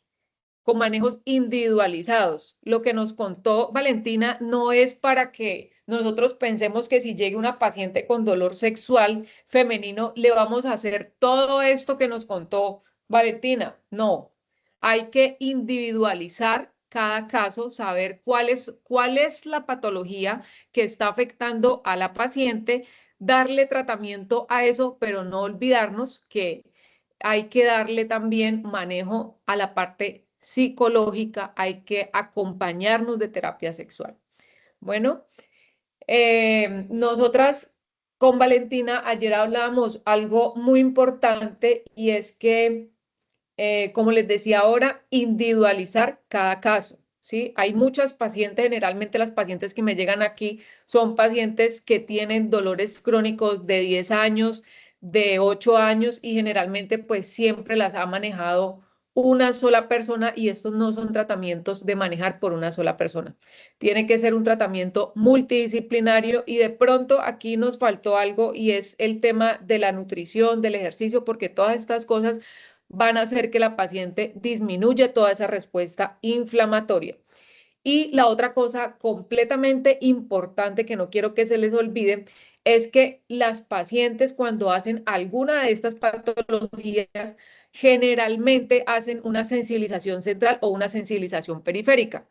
con manejos individualizados. Lo que nos contó Valentina no es para que nosotros pensemos que si llegue una paciente con dolor sexual femenino, le vamos a hacer todo esto que nos contó Valentina. No, hay que individualizar cada caso, saber cuál es la patología que está afectando a la paciente, darle tratamiento a eso, pero no olvidarnos que hay que darle también manejo a la parte psicológica, hay que acompañarnos de terapia sexual. Bueno, nosotras con Valentina ayer hablábamos algo muy importante y es que, como les decía ahora, individualizar cada caso. ¿Sí? Hay muchas pacientes, generalmente las pacientes que me llegan aquí son pacientes que tienen dolores crónicos de 10 años, de 8 años y generalmente pues siempre las ha manejado una sola persona y estos no son tratamientos de manejar por una sola persona. Tiene que ser un tratamiento multidisciplinario y de pronto aquí nos faltó algo y es el tema de la nutrición, del ejercicio, porque todas estas cosas van a hacer que la paciente disminuya toda esa respuesta inflamatoria. Y la otra cosa completamente importante que no quiero que se les olvide es que las pacientes cuando hacen alguna de estas patologías generalmente hacen una sensibilización central o una sensibilización periférica.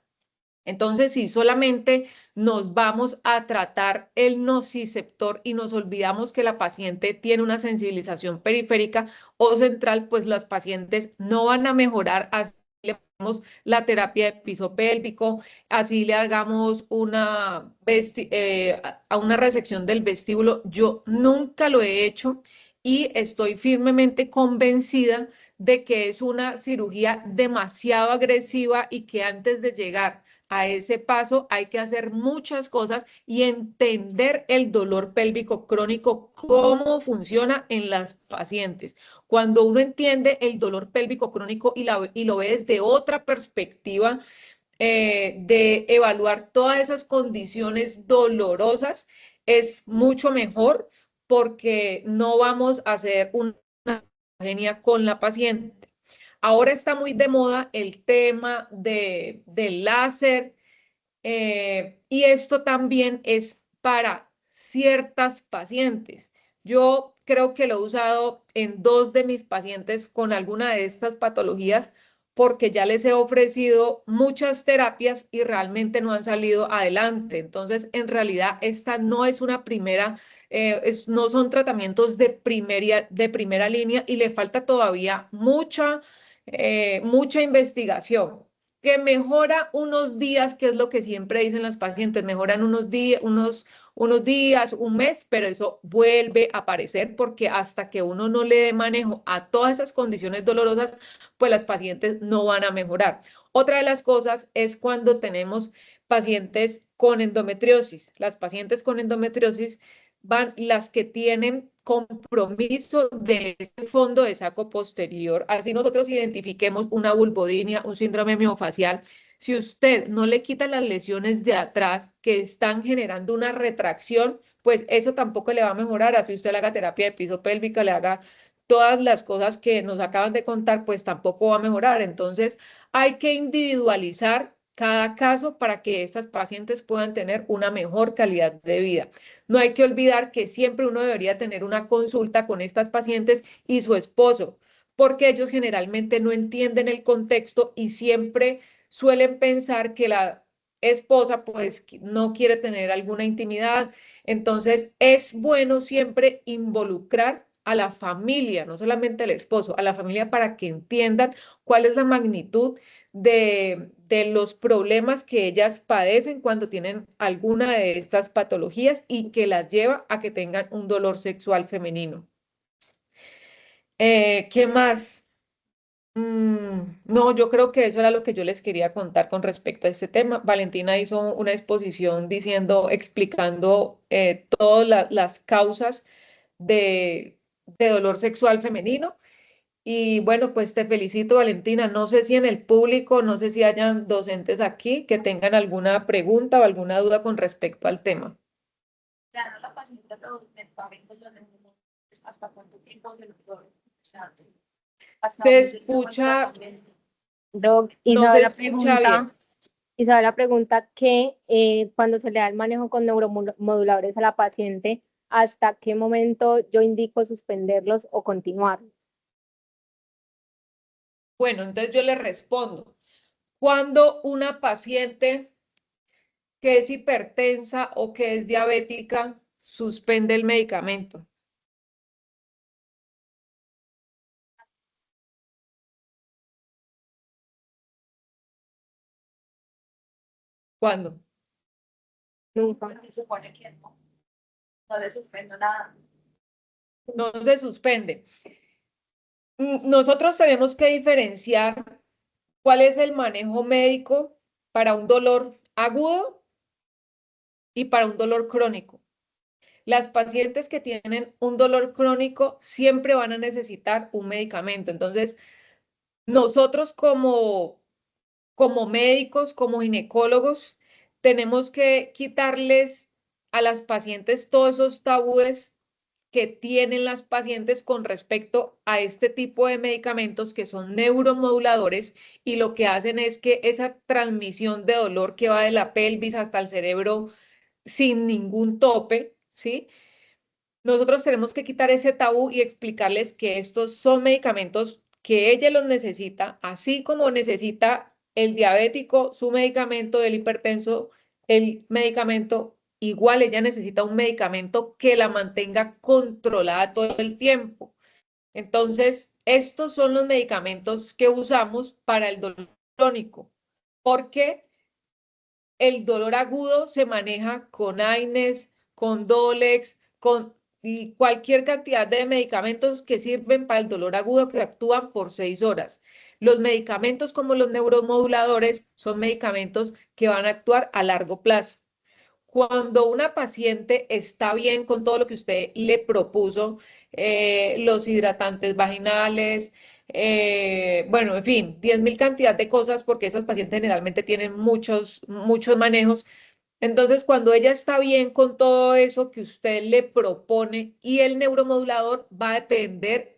Entonces, si solamente nos vamos a tratar el nociceptor y nos olvidamos que la paciente tiene una sensibilización periférica o central, pues las pacientes no van a mejorar así le hagamos la terapia de piso pélvico, así le hagamos a una resección del vestíbulo. Yo nunca lo he hecho y estoy firmemente convencida de que es una cirugía demasiado agresiva y que antes de llegar a ese paso hay que hacer muchas cosas y entender el dolor pélvico crónico, cómo funciona en las pacientes. Cuando uno entiende el dolor pélvico crónico y lo ve desde otra perspectiva, de evaluar todas esas condiciones dolorosas, es mucho mejor porque no vamos a hacer una genia con la paciente. Ahora está muy de moda el tema del láser, y esto también es para ciertas pacientes. Yo creo que lo he usado en 2 de mis pacientes con alguna de estas patologías porque ya les he ofrecido muchas terapias y realmente no han salido adelante. Entonces, en realidad, esta no es una primera, no son tratamientos de primera línea y le falta todavía mucha investigación que mejora unos días, que es lo que siempre dicen las pacientes, mejoran unos días, un mes, pero eso vuelve a aparecer porque hasta que uno no le dé manejo a todas esas condiciones dolorosas, pues las pacientes no van a mejorar. Otra de las cosas es cuando tenemos pacientes con endometriosis. Las pacientes con endometriosis van las que tienen compromiso de este fondo de saco posterior. Así nosotros identifiquemos una vulvodinia, un síndrome miofacial. Si usted no le quita las lesiones de atrás que están generando una retracción, pues eso tampoco le va a mejorar. Así usted le haga terapia de piso pélvica, le haga todas las cosas que nos acaban de contar, pues tampoco va a mejorar. Entonces, hay que individualizar cada caso para que estas pacientes puedan tener una mejor calidad de vida. No hay que olvidar que siempre uno debería tener una consulta con estas pacientes y su esposo, porque ellos generalmente no entienden el contexto y siempre suelen pensar que la esposa pues no quiere tener alguna intimidad. Entonces es bueno siempre involucrar a la familia, no solamente al esposo, a la familia para que entiendan cuál es la magnitud de los problemas que ellas padecen cuando tienen alguna de estas patologías y que las lleva a que tengan un dolor sexual femenino. ¿Qué más? No, yo creo que eso era lo que yo les quería contar con respecto a este tema. Valentina hizo una exposición diciendo, explicando todas las causas de dolor sexual femenino. Y bueno, pues te felicito, Valentina. No sé si en el público, no sé si hayan docentes aquí que tengan alguna pregunta o alguna duda con respecto al tema. Claro, la paciente los medicamentos, los neumonólogos, ¿hasta cuánto tiempo se los puedo usar? ¿Hasta Se dónde llegamos el escucha, tratamiento? Doc, no se escucha bien. Isabela pregunta que cuando se le da el manejo con neuromoduladores a la paciente, ¿hasta qué momento yo indico suspenderlos o continuarlos? Bueno, entonces yo le respondo. Cuando una paciente que es hipertensa o que es diabética suspende el medicamento. ¿Cuándo? Nunca. Se supone que no, no le suspendo nada. No se suspende. Nosotros tenemos que diferenciar cuál es el manejo médico para un dolor agudo y para un dolor crónico. Las pacientes que tienen un dolor crónico siempre van a necesitar un medicamento. Entonces, nosotros como médicos, como ginecólogos, tenemos que quitarles a las pacientes todos esos tabúes que tienen las pacientes con respecto a este tipo de medicamentos que son neuromoduladores y lo que hacen es que esa transmisión de dolor que va de la pelvis hasta el cerebro sin ningún tope, ¿sí? Nosotros tenemos que quitar ese tabú y explicarles que estos son medicamentos que ella los necesita, así como necesita el diabético su medicamento, el hipertenso el medicamento, igual ella necesita un medicamento que la mantenga controlada todo el tiempo. Entonces, estos son los medicamentos que usamos para el dolor crónico, porque el dolor agudo se maneja con AINES, con Dolex, con y cualquier cantidad de medicamentos que sirven para el dolor agudo que actúan por 6 horas. Los medicamentos como los neuromoduladores son medicamentos que van a actuar a largo plazo. Cuando una paciente está bien con todo lo que usted le propuso, los hidratantes vaginales, bueno, en fin, 10.000 cantidad de cosas porque esas pacientes generalmente tienen muchos manejos. Entonces, cuando ella está bien con todo eso que usted le propone y el neuromodulador va a depender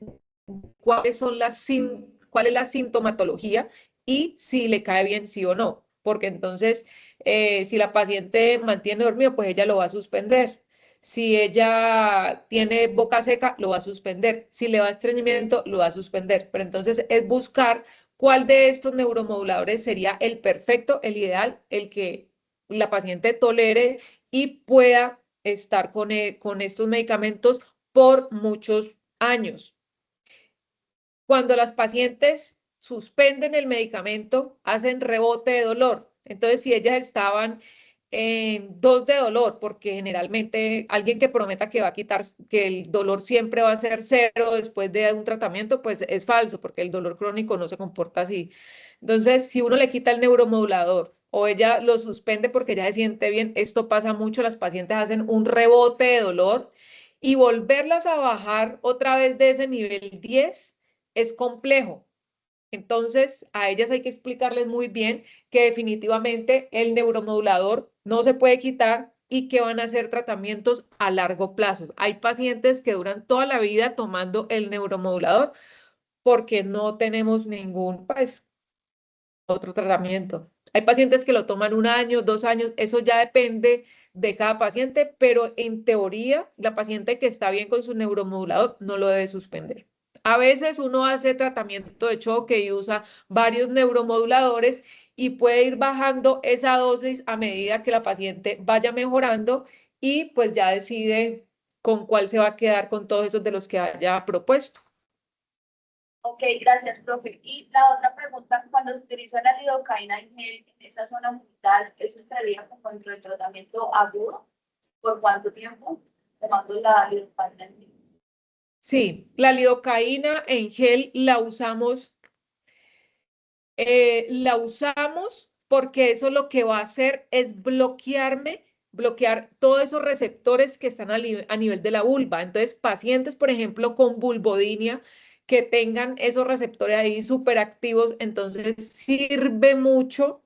cuál es la sintomatología y si le cae bien sí o no, porque entonces si la paciente mantiene dormido, pues ella lo va a suspender. Si ella tiene boca seca, lo va a suspender. Si le va estreñimiento, lo va a suspender. Pero entonces es buscar cuál de estos neuromoduladores sería el perfecto, el ideal, el que la paciente tolere y pueda estar con estos medicamentos por muchos años. Cuando las pacientes suspenden el medicamento, hacen rebote de dolor. Entonces, si ellas estaban en 2 de dolor, porque generalmente alguien que prometa que va a quitar, que el dolor siempre va a ser 0 después de un tratamiento, pues es falso, porque el dolor crónico no se comporta así. Entonces, si uno le quita el neuromodulador o ella lo suspende porque ya se siente bien, esto pasa mucho, las pacientes hacen un rebote de dolor y volverlas a bajar otra vez de ese nivel 10 es complejo. Entonces, a ellas hay que explicarles muy bien que definitivamente el neuromodulador no se puede quitar y que van a ser tratamientos a largo plazo. Hay pacientes que duran toda la vida tomando el neuromodulador porque no tenemos ningún, pues, otro tratamiento. Hay pacientes que lo toman 1 año, 2 años, eso ya depende de cada paciente, pero en teoría, la paciente que está bien con su neuromodulador no lo debe suspender. A veces uno hace tratamiento de choque y usa varios neuromoduladores y puede ir bajando esa dosis a medida que la paciente vaya mejorando y pues ya decide con cuál se va a quedar con todos esos de los que haya propuesto. Ok, gracias, profe. Y la otra pregunta, cuando se utiliza la lidocaína en gel en esa zona genital, ¿eso entraría como dentro del tratamiento agudo? ¿Por cuánto tiempo tomando la lidocaína en gel? Sí, la lidocaína en gel la usamos porque eso lo que va a hacer es bloquear todos esos receptores que están a nivel de la vulva. Entonces, pacientes, por ejemplo, con vulvodinia, que tengan esos receptores ahí súper activos, entonces sirve mucho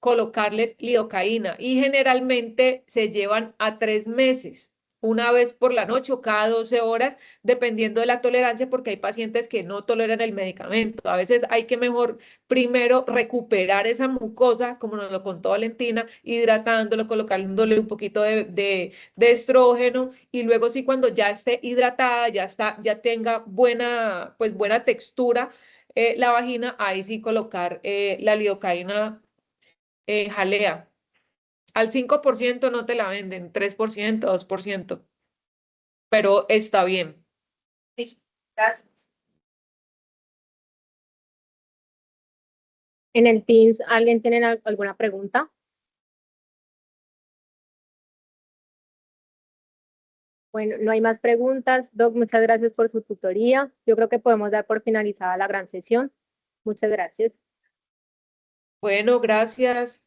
colocarles lidocaína y generalmente se llevan a 3 meses, una vez por la noche o cada 12 horas, dependiendo de la tolerancia, porque hay pacientes que no toleran el medicamento. A veces hay que mejor primero recuperar esa mucosa, como nos lo contó Valentina, hidratándolo, colocándole un poquito de estrógeno y luego sí cuando ya esté hidratada, ya tenga buena textura la vagina, ahí sí colocar la lidocaína jalea. Al 5% no te la venden, 3%, 2%, pero está bien. Listo, gracias. En el Teams, ¿alguien tiene alguna pregunta? Bueno, no hay más preguntas. Doc, muchas gracias por su tutoría. Yo creo que podemos dar por finalizada la gran sesión. Muchas gracias. Bueno, gracias.